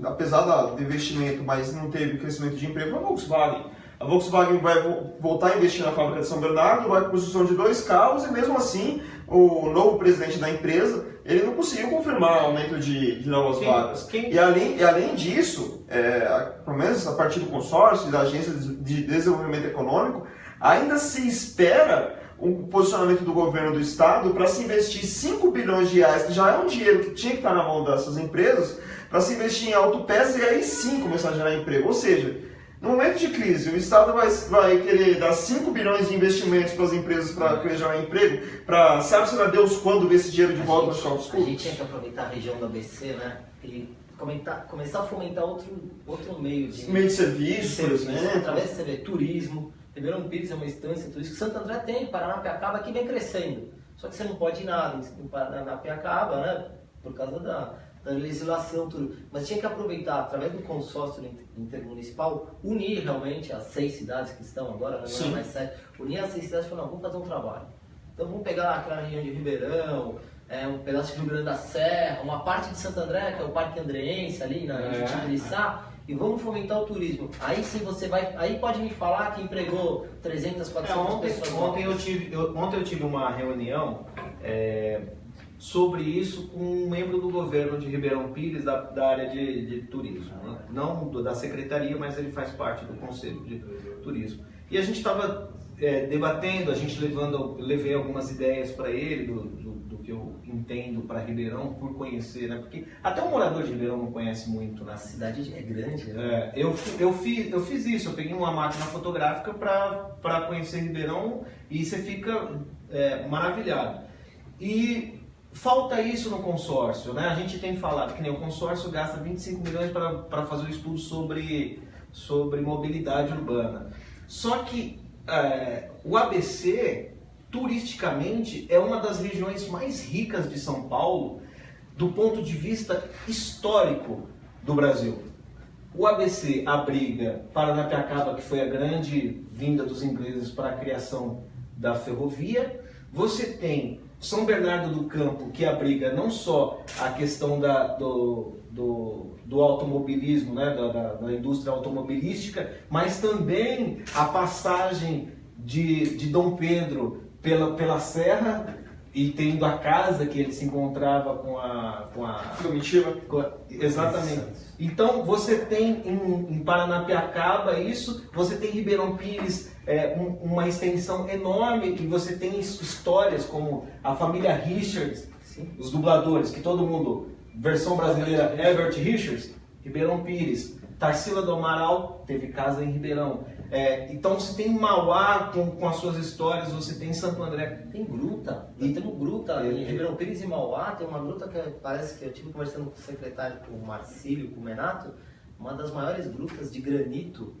apesar do investimento, mas não teve crescimento de emprego, é a Volkswagen. A Volkswagen vai voltar a investir na fábrica de São Bernardo, vai com construção de 2 carros e mesmo assim o novo presidente da empresa ele não conseguiu confirmar aumento de novas vagas. E além disso, pelo menos a partir do consórcio e da Agência de Desenvolvimento Econômico, ainda se espera um posicionamento do governo do estado para se investir 5 bilhões de reais, que já é um dinheiro que tinha que estar na mão dessas empresas, para se investir em autopeças e aí sim começar a gerar emprego. Ou seja, no momento de crise, o Estado vai querer dar 5 bilhões de investimentos para as empresas para querer gerar emprego, para sabe-se lá Deus quando ver esse dinheiro de volta para os cofres públicos? A gente tinha que aproveitar a região do ABC, né? E começar a fomentar outro meio de serviço, por exemplo. Através de turismo. Ribeirão Pires é uma instância turística. Santo André tem, Paranapiacaba que vem crescendo. Só que você não pode ir nada em Paranapiacaba, né? Por causa da legislação, tudo. Mas tinha que aproveitar, através do consórcio intermunicipal, unir realmente as 6 cidades que estão agora, não é mais 7, unir as 6 cidades e falar, não, vamos fazer um trabalho. Então vamos pegar aquela região de Ribeirão, um pedaço de Rio Grande da Serra, uma parte de Santo André, que é o Parque Andreense ali na Justiça, e vamos fomentar o turismo. Aí sim você vai, aí pode me falar que empregou 300, 400 pessoas. Ontem eu tive uma reunião sobre isso com um membro do governo de Ribeirão Pires, da área de turismo, né? Não da secretaria, mas ele faz parte do conselho de turismo. E a gente estava debatendo, levei algumas ideias para ele do que eu entendo para Ribeirão, por conhecer, né? Porque até um morador de Ribeirão não conhece muito, né? A cidade é grande, né? Eu fiz isso, eu peguei uma máquina fotográfica para conhecer Ribeirão e você fica maravilhado. E falta isso no consórcio, né? A gente tem falado que nem o consórcio gasta 25 milhões para fazer um estudo sobre mobilidade urbana. Só que o ABC, turisticamente, é uma das regiões mais ricas de São Paulo do ponto de vista histórico do Brasil. O ABC abriga Paranapiacaba, que foi a grande vinda dos ingleses para a criação da ferrovia. Você tem São Bernardo do Campo, que abriga não só a questão do automobilismo, né, da indústria automobilística, mas também a passagem de Dom Pedro pela Serra e tendo a casa que ele se encontrava com a Comitiva. Exatamente. Então você tem em Paranapiacaba isso, você tem Ribeirão Pires, uma extensão enorme, e você tem histórias como a família Richards, os dubladores, que todo mundo, versão brasileira, Herbert Richards, Ribeirão Pires, Tarsila do Amaral teve casa em Ribeirão. Então você tem Mauá com as suas histórias, você tem Santo André. Tem gruta, nós temos gruta em Ribeirão Pires e Mauá, tem uma gruta que parece que eu tive conversando com o secretário, com o Marcílio, com o Menato, uma das maiores grutas de granito,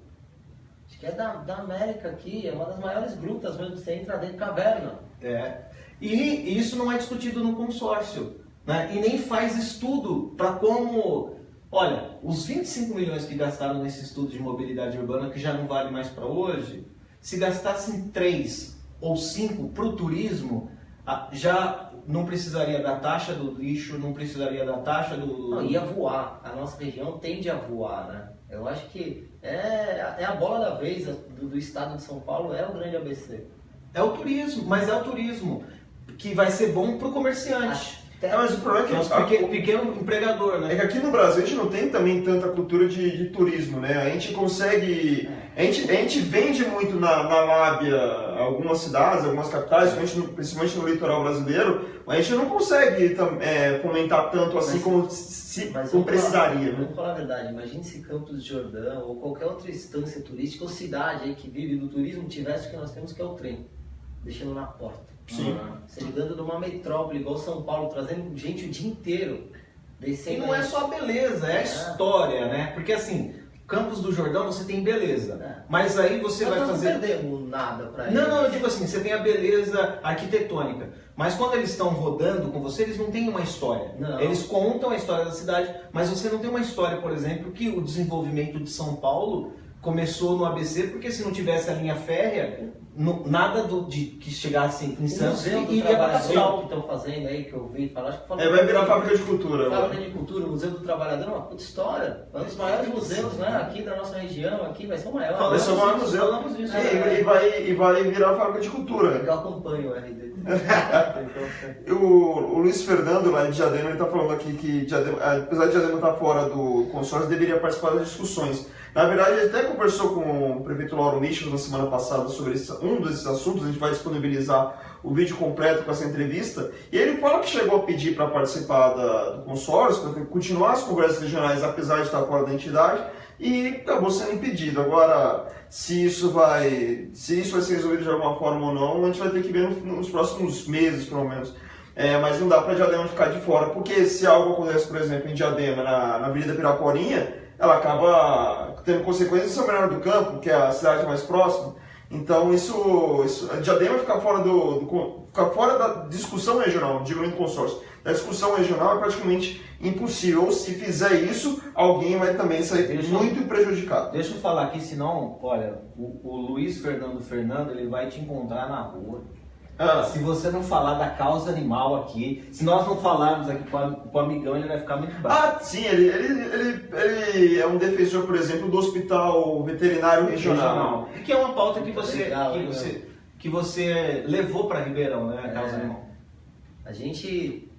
acho que é da América aqui, é uma das maiores grutas mesmo, você entra dentro de caverna. E isso não é discutido no consórcio, né? E nem faz estudo para como... Olha, os 25 milhões que gastaram nesse estudo de mobilidade urbana, que já não vale mais para hoje, se gastassem 3 ou 5 para o turismo, já não precisaria da taxa do lixo, não precisaria da taxa do... Não, ia voar. A nossa região tende a voar, né? Eu acho que é a bola da vez do estado de São Paulo, é o grande ABC. É o turismo, mas é o turismo que vai ser bom para o comerciante. Mas o problema é que o pequeno empregador, né? É que aqui no Brasil a gente não tem também tanta cultura de turismo, né? A gente consegue... A gente vende muito na lábia algumas cidades, algumas capitais, principalmente no litoral brasileiro, mas a gente não consegue fomentar tanto assim como precisaria. Vamos falar a verdade, imagine se Campos de Jordão ou qualquer outra instância turística ou cidade aí que vive do turismo tivesse o que nós temos, que é o trem, deixando na porta. Sim. Você ligando numa metrópole igual São Paulo, trazendo gente o dia inteiro. E não é só a beleza, é a história, né? Porque assim, Campos do Jordão você tem beleza, mas aí você vai fazer... Não perdemos nada pra eles. Não, eu digo assim, você tem a beleza arquitetônica, mas quando eles estão rodando com você, eles não têm uma história. Não. Eles contam a história da cidade, mas você não tem uma história, por exemplo, que o desenvolvimento de São Paulo começou no ABC, porque se não tivesse a linha férrea, nada que chegasse em Santos iria para a capital que estão fazendo aí, que eu ouvi falar. Acho que vai virar fábrica de cultura. Fábrica de cultura, o Museu do Trabalhador é uma puta história. É um dos maiores museus, né? Aqui da nossa região, aqui vai ser o maior. Vai ser o maior museu. Falamos disso. E vai virar fábrica de cultura. Eu acompanho o RD. O Luiz Fernando, lá de Diadema, ele está falando aqui que, apesar de Diadema estar fora do consórcio, deveria participar das discussões. Na verdade, ele até conversou com o prefeito Lauro Michel na semana passada sobre um desses assuntos. A gente vai disponibilizar o vídeo completo com essa entrevista. E ele fala que chegou a pedir para participar do consórcio, para continuar as conversas regionais, apesar de estar fora da entidade, e acabou sendo impedido. Agora, se isso vai ser resolvido de alguma forma ou não, a gente vai ter que ver nos próximos meses, pelo menos. Mas não dá para Diadema ficar de fora, porque se algo acontece, por exemplo, em Diadema, na Avenida Piraporinha, ela acaba tendo consequências em São Bernardo do Campo, que é a cidade mais próxima. Então, Diadema ficar fora da discussão regional, digo nem do consórcio, da discussão regional é praticamente impossível. Se fizer isso, alguém vai também sair muito prejudicado. Deixa eu falar aqui, senão, olha, o Luiz Fernando, ele vai te encontrar na rua. Se você não falar da causa animal aqui, se nós não falarmos aqui com o amigão, ele vai ficar muito bravo. Sim, ele é um defensor, por exemplo, do Hospital Veterinário Regional. Que é uma pauta que você levou para Ribeirão, né, a causa animal. A gente,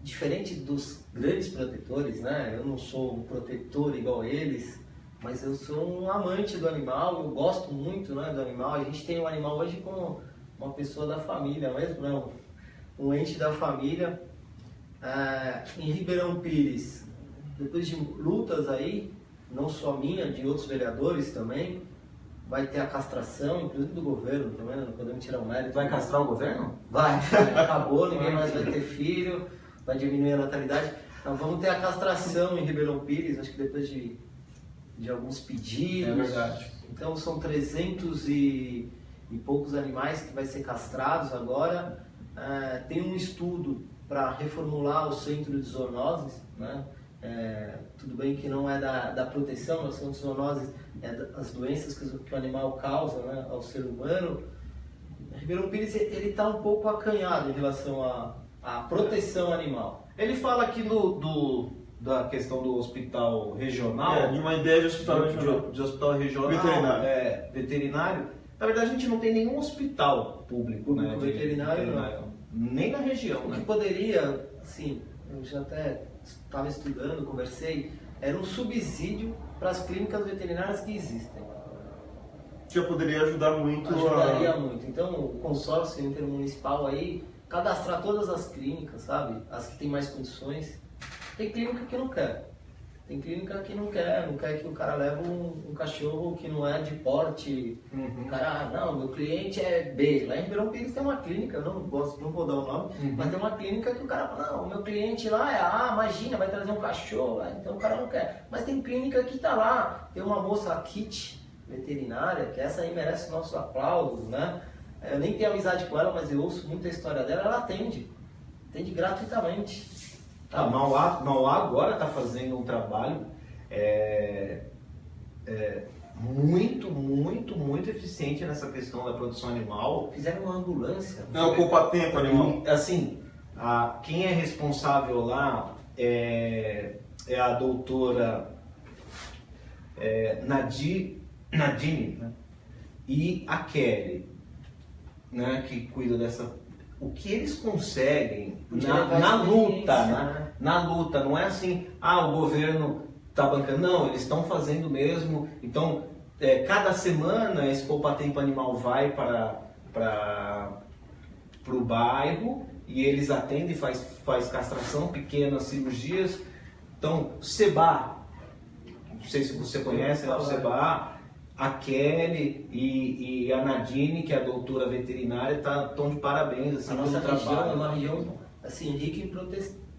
diferente dos grandes protetores, né, eu não sou um protetor igual eles, mas eu sou um amante do animal, eu gosto muito, né, do animal. A gente tem o animal hoje como uma pessoa da família mesmo, né? Um ente da família. Em Ribeirão Pires, depois de lutas aí, não só minha, de outros vereadores também, vai ter a castração, inclusive do governo também, não podemos tirar o mérito. Vai castrar o governo? Vai, acabou, ninguém mais vai ter filho, vai diminuir a natalidade. Então vamos ter a castração em Ribeirão Pires, acho que depois de alguns pedidos. É verdade. Então são 300 e poucos animais que vai ser castrados agora. Tem um estudo para reformular o centro de zoonoses, né? Tudo bem que não é da proteção, mas são zoonoses, as doenças que o animal causa, né, ao ser humano. Ribeirão Pires ele está um pouco acanhado em relação à proteção animal. Ele fala aqui da questão do hospital regional, de uma ideia de hospital regional, de hospital regional veterinário. Na verdade, a gente não tem nenhum hospital público, né? Veterinário. nem na região. O que poderia, assim, eu já até estava estudando, conversei, era um subsídio para as clínicas veterinárias que existem. Já poderia ajudar muito. Ajudaria muito. Então, o consórcio intermunicipal aí, cadastrar todas as clínicas, sabe? As que têm mais condições. Tem clínica que não quer. Tem clínica que não quer que o cara leve um cachorro que não é de porte. O cara, não, meu cliente é B. Lá em Ribeirão Pires tem uma clínica, não vou dar o nome, mas tem uma clínica que o cara fala, não, o meu cliente lá é A, imagina, vai trazer um cachorro, então o cara não quer. Mas tem clínica que tá lá, tem uma moça, a Kit, veterinária, que essa aí merece nosso aplauso, né? Eu nem tenho amizade com ela, mas eu ouço muita história dela, ela atende gratuitamente. Mauá agora está fazendo um trabalho muito eficiente nessa questão da produção animal. Fizeram uma ambulância. Não, poupa tempo animal. Assim, quem é responsável lá é a doutora Nadine, né? E a Kelly, né, que cuida dessa. O que eles conseguem na luta, não é assim, o governo está bancando, não, eles estão fazendo mesmo. Então, cada semana esse poupa-tempo animal vai para o bairro e eles atendem, faz castração, pequenas cirurgias. Então, Seba, não sei se você conhece, o Seba, a Kelly e a Nadine, que é a doutora veterinária, estão de parabéns assim, a nossa pelo região trabalho. é uma região assim, rica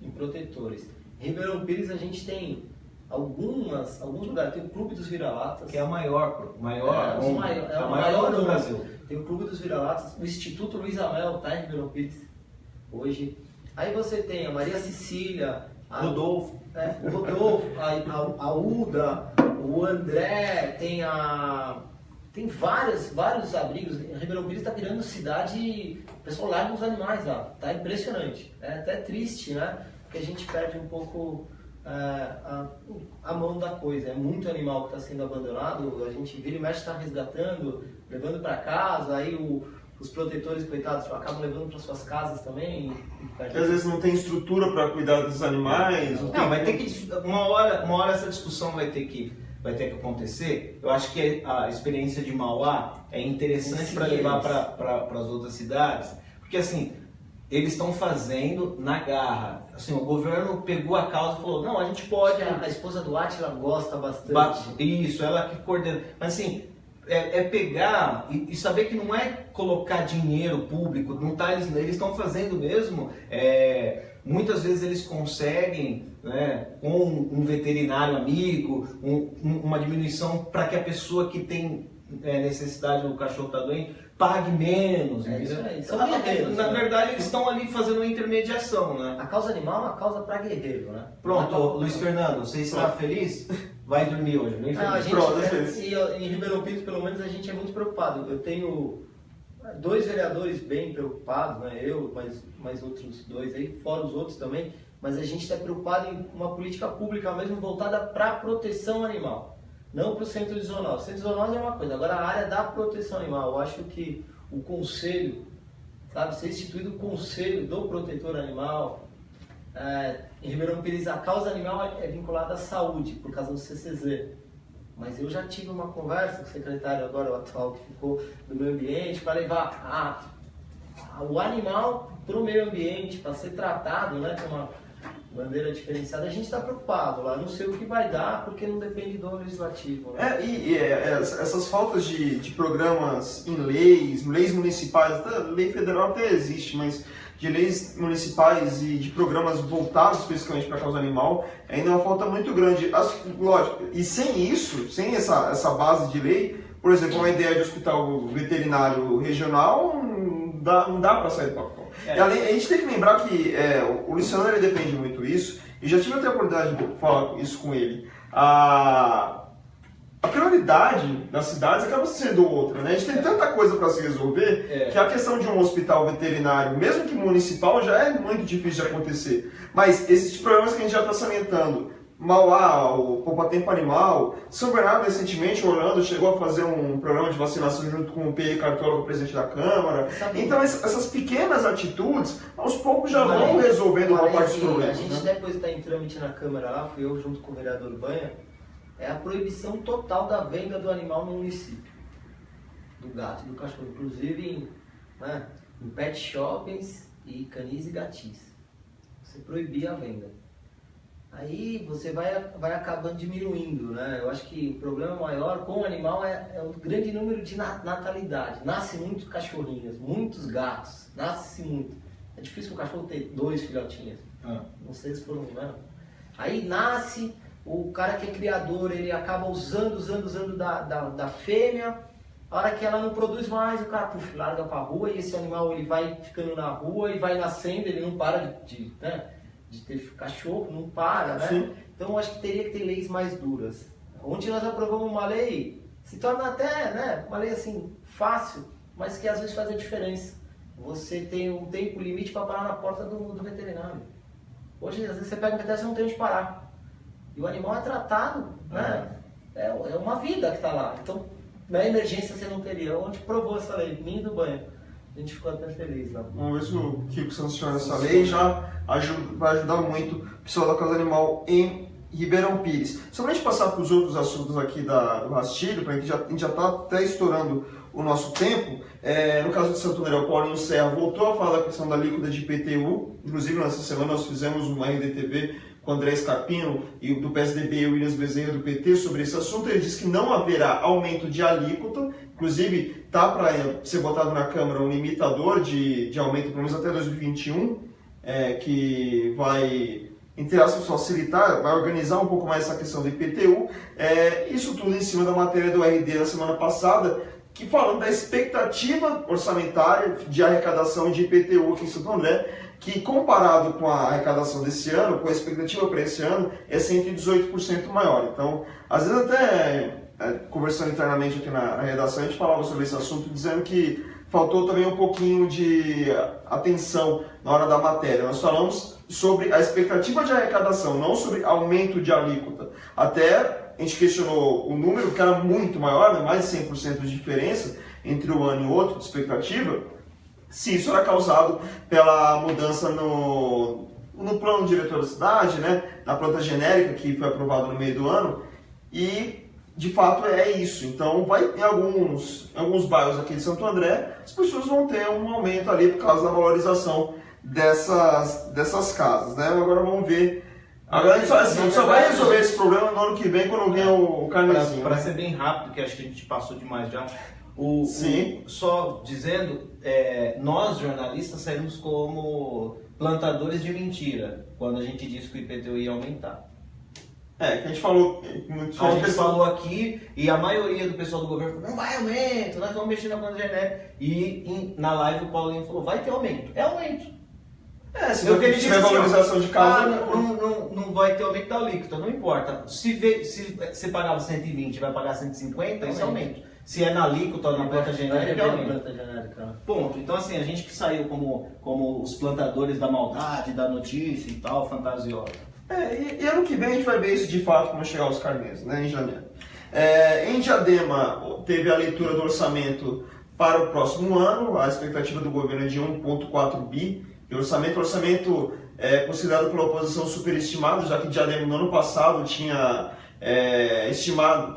em protetores. Em Ribeirão Pires a gente tem alguns lugares. Tem o Clube dos Vira-Latas, que é a maior o maior do Brasil. Tem o Clube dos Vira-Latas, o Instituto Luiz Amel está em Ribeirão Pires hoje. Aí você tem a Maria Cecília, Rodolfo, o Rodolfo, a Uda, o André, tem vários abrigos. Ribeirão Pires está virando cidade, o pessoal larga os animais lá, tá impressionante. É até triste, né? Porque a gente perde um pouco a mão da coisa. É muito animal que está sendo abandonado, a gente vira e mexe, está resgatando, levando para casa, aí os protetores, coitados, acabam levando para suas casas também. Às vezes não tem estrutura para cuidar dos animais. Não, vai ter que uma hora essa discussão vai ter que acontecer. Eu acho que a experiência de Mauá é interessante para levar para as outras cidades, porque assim, eles estão fazendo na garra. Assim, o governo pegou a causa e falou, não, a gente pode... A esposa do Átila gosta bastante. Isso, ela que coordena. Mas assim, pegar e saber que não é colocar dinheiro público, não tá, eles estão fazendo mesmo. Muitas vezes eles conseguem, né, com um veterinário amigo, uma diminuição para que a pessoa que tem necessidade do cachorro está doente pague menos. Na verdade, eles estão ali fazendo uma intermediação, né? A causa animal é uma causa para guerreiro, né? Pronto, Luiz Fernando, você está feliz? Vai dormir hoje, bem feliz. Em Ribeirão Pires, pelo menos, a gente é muito preocupado. Eu tenho 2 vereadores bem preocupados, né? Eu, mais outros 2 aí, fora os outros também, mas a gente está preocupado em uma política pública mesmo voltada para a proteção animal, não para o centro de zoonose. O centro de zoonose é uma coisa, agora a área da proteção animal, eu acho que o conselho, sabe, ser instituído o conselho do protetor animal. Em Ribeirão Pires a causa animal é vinculada à saúde, por causa do CCZ. Mas eu já tive uma conversa com o secretário agora, o atual, que ficou do meio ambiente, para levar o animal para o meio ambiente, para ser tratado, né, com uma bandeira diferenciada. A gente está preocupado lá, não sei o que vai dar, porque não depende do legislativo. Né? Essas faltas de programas em leis municipais, a lei federal até existe, mas de leis municipais e de programas voltados especificamente para a causa animal, ainda é uma falta muito grande. Lógico, e sem isso, sem essa base de lei, por exemplo, uma ideia de hospital veterinário regional, não dá para sair do papel. A gente tem que lembrar que o Luciano ele defende muito isso, e já tive até a oportunidade de falar isso com ele. A prioridade das cidades acaba sendo outra, né? A gente tem tanta coisa para se resolver que a questão de um hospital veterinário, mesmo que municipal, já é muito difícil de acontecer. Mas esses problemas que a gente já está salientando, Mauá, o Poupa Tempo Animal, São Bernardo recentemente, Orlando chegou a fazer um programa de vacinação junto com o P. Cartola, o presidente da Câmara. Então essas pequenas atitudes, aos poucos já vão resolvendo uma parte dos problemas. A gente depois está em trâmite na Câmara lá, fui eu junto com o vereador Banha, é a proibição total da venda do animal no município. Do gato e do cachorro, inclusive em pet shoppings e canis e gatis. Você proibir a venda. Aí você vai acabando diminuindo, né? Eu acho que o problema maior com o animal é o grande número de natalidade. Nasce muitos cachorrinhos, muitos gatos, nasce muito. É difícil o cachorro ter 2 filhotinhos. Não sei se foram, né? Aí nasce, o cara que é criador, ele acaba usando da fêmea. A hora que ela não produz mais, o cara larga pra rua e esse animal ele vai ficando na rua e vai nascendo, ele não para de ter cachorro, não para, né? Sim. Então eu acho que teria que ter leis mais duras. Ontem nós aprovamos uma lei, se torna até, né, uma lei assim, fácil, mas que às vezes faz a diferença. Você tem um tempo limite para parar na porta do veterinário. Hoje, às vezes você pega um veterinário e não tem onde parar. E o animal é tratado, né? É uma vida que está lá. Então, na emergência você não teria. Onde provou essa lei? Mim do banho. A gente ficou até feliz lá. Vamos ver se o Kiko sanciona essa lei, já vai ajudar muito o pessoal da Casa Animal em Ribeirão Pires. Só para a gente passar para os outros assuntos aqui do Rastilho, a gente já está até estourando o nosso tempo. No caso de Santo André, o Paulinho Serra voltou a falar da questão da alíquota de IPTU. Inclusive, nessa semana nós fizemos uma RDTV com o André Scarpino e do PSDB e o Williams Bezerra do PT sobre esse assunto. Ele disse que não haverá aumento de alíquota. Inclusive, está para ser votado na Câmara um limitador de aumento, pelo menos até 2021, que vai, entre aspas, facilitar, vai organizar um pouco mais essa questão do IPTU. Isso tudo em cima da matéria do RD da semana passada, que falando da expectativa orçamentária de arrecadação de IPTU aqui em Santo André, que comparado com a arrecadação desse ano, com a expectativa para esse ano, é 118% maior. Então, às vezes até conversando internamente aqui na redação, a gente falava sobre esse assunto, dizendo que faltou também um pouquinho de atenção na hora da matéria. Nós falamos sobre a expectativa de arrecadação, não sobre aumento de alíquota. Até a gente questionou o número, que era muito maior, né? Mais de 100% de diferença entre um ano e outro de expectativa, se isso era causado pela mudança no plano diretor da cidade, né? Na planta genérica que foi aprovado no meio do ano, e de fato é isso. Então, em alguns bairros aqui de Santo André, as pessoas vão ter um aumento ali por causa da valorização dessas casas, né? Agora vamos ver. Agora a gente só vai resolver esse problema no ano que vem, quando vier o carnezinho. Para ser bem rápido, que acho que a gente passou demais já. Sim. Só dizendo, nós jornalistas saímos como plantadores de mentira quando a gente disse que o IPTU ia aumentar. Que a gente falou. A gente falou aqui e a maioria do pessoal do governo falou: não vai aumento, nós vamos mexer na planta genérica. E na live o Paulinho falou: vai ter aumento. É aumento. Se tiver valorização de casa. Não vai ter aumento da alíquota, não importa. Se você pagava 120 e vai pagar 150, isso é aumento. Se é na alíquota ou na planta genérica, é aumento. Ponto. Então, assim, a gente que saiu como os plantadores da maldade, da notícia e tal, fantasiosa. E ano que vem a gente vai ver isso de fato quando chegar os carnês, né, em janeiro. Em Diadema, teve a leitura do orçamento para o próximo ano, a expectativa do governo é de 1,4 bi. E o orçamento é considerado pela oposição superestimado, já que Diadema no ano passado tinha estimado,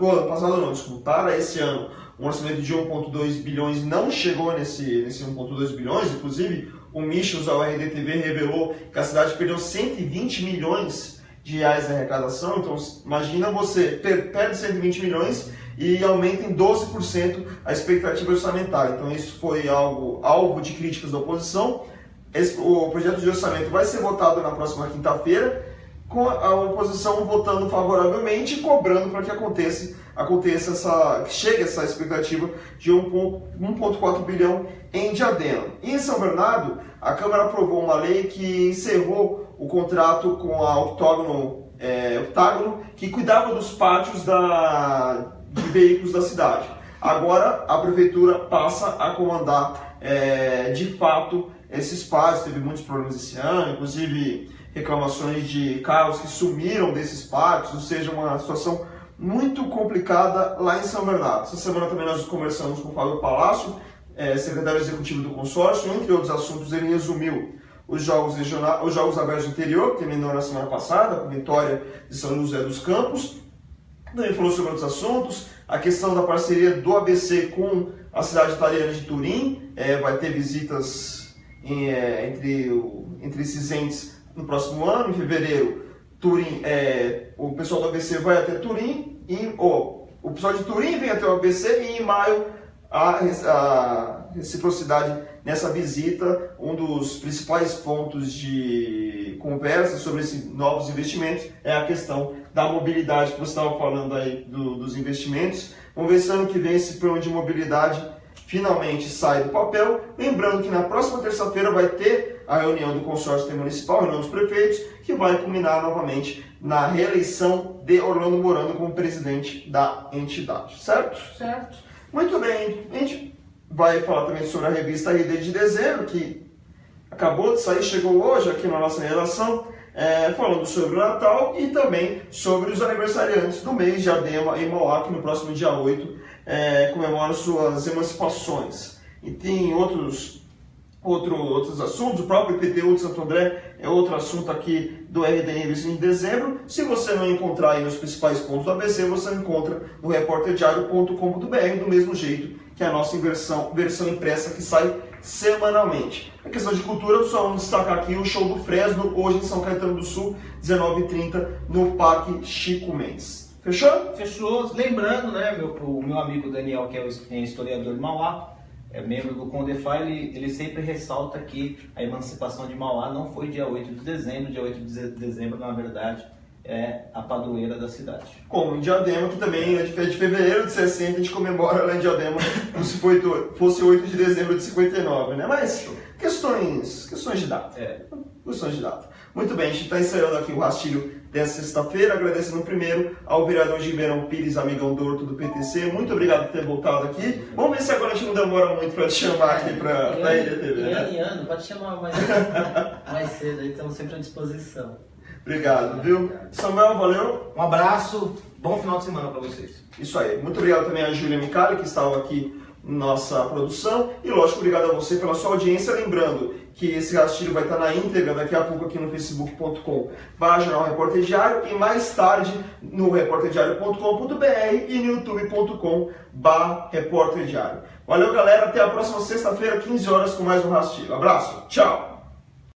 para esse ano, um orçamento de 1,2 bilhões, não chegou nesse 1,2 bilhões, inclusive o Michels, da RDTV, revelou que a cidade perdeu 120 milhões de reais na arrecadação. Então, imagina você perde 120 milhões e aumenta em 12% a expectativa orçamentária. Então, isso foi alvo de críticas da oposição. O projeto de orçamento vai ser votado na próxima quinta-feira, com a oposição votando favoravelmente e cobrando para que chegue essa expectativa de 1,4 bilhão em Diadema. E em São Bernardo, a Câmara aprovou uma lei que encerrou o contrato com a Octágono, que cuidava dos pátios de veículos da cidade. Agora a Prefeitura passa a comandar de fato esses pátios. Teve muitos problemas esse ano, inclusive reclamações de carros que sumiram desses pátios, ou seja, uma situação muito complicada lá em São Bernardo. Essa semana também nós conversamos com o Fábio Palácio, secretário executivo do consórcio. Entre outros assuntos, ele resumiu os Jogos Abertos do Interior, que terminou na semana passada, com a vitória de São José dos Campos. Também falou sobre outros assuntos, a questão da parceria do ABC com a cidade italiana de Turim. Vai ter visitas entre esses entes no próximo ano. Em fevereiro, Turim, o pessoal do ABC vai até Turim, o pessoal de Turim vem até o ABC, e em maio a reciprocidade nessa visita. Um dos principais pontos de conversa sobre esses novos investimentos é a questão da mobilidade, que você estava falando aí dos investimentos. Vamos ver se ano que vem esse plano de mobilidade finalmente sai do papel. Lembrando que na próxima terça-feira vai ter a reunião do consórcio municipal, a reunião dos prefeitos, que vai culminar novamente na reeleição de Orlando Morano como presidente da entidade. Certo? Certo. Muito bem, a gente vai falar também sobre a revista RD de dezembro, que acabou de sair, chegou hoje aqui na nossa redação, falando sobre o Natal e também sobre os aniversariantes do mês de Diadema e Mauá, que no próximo dia 8 comemoram suas emancipações. E tem outros assuntos. O próprio IPTU de Santo André é outro assunto aqui do RD Revista de dezembro. Se você não encontrar aí nos principais pontos do ABC, você encontra no reporterdiario.com.br, do mesmo jeito que a nossa versão impressa, que sai semanalmente. Na questão de cultura, só vamos destacar aqui o show do Fresno, hoje em São Caetano do Sul, 19h30, no Parque Chico Mendes. Fechou? Fechou. Lembrando, né, o meu amigo Daniel, que é historiador de Mauá, membro do Condefá, ele sempre ressalta que a emancipação de Mauá não foi dia 8 de dezembro. Dia 8 de dezembro, na verdade, é a padroeira da cidade. Como em Diadema, que também é de fevereiro de 60, a gente comemora lá em Diadema, como se fosse 8 de dezembro de 59, né? Mas questões de data. Questões de data. Muito bem, a gente está encerrando aqui o rastilho dessa sexta-feira, agradecendo primeiro ao vereador Ribeirão Pires, amigão do Horto do PTC. Muito obrigado por ter voltado aqui. Vamos ver se agora a gente não demora muito para te chamar aqui para a RDTV. Ano, pode chamar mais cedo, aí estamos sempre à disposição. Obrigado, viu? Samuel, valeu. Um abraço, bom final de semana para vocês. Isso aí. Muito obrigado também a Júlia Micali, que estava aqui na nossa produção. E, lógico, obrigado a você pela sua audiência. Lembrando que esse rastilho vai estar na íntegra daqui a pouco aqui no facebook.com/jornal Repórter Diário e mais tarde no reporterdiario.com.br e no youtube.com/repórter diário. Valeu, galera. Até a próxima sexta-feira, 15 horas, com mais um rastilho. Abraço. Tchau.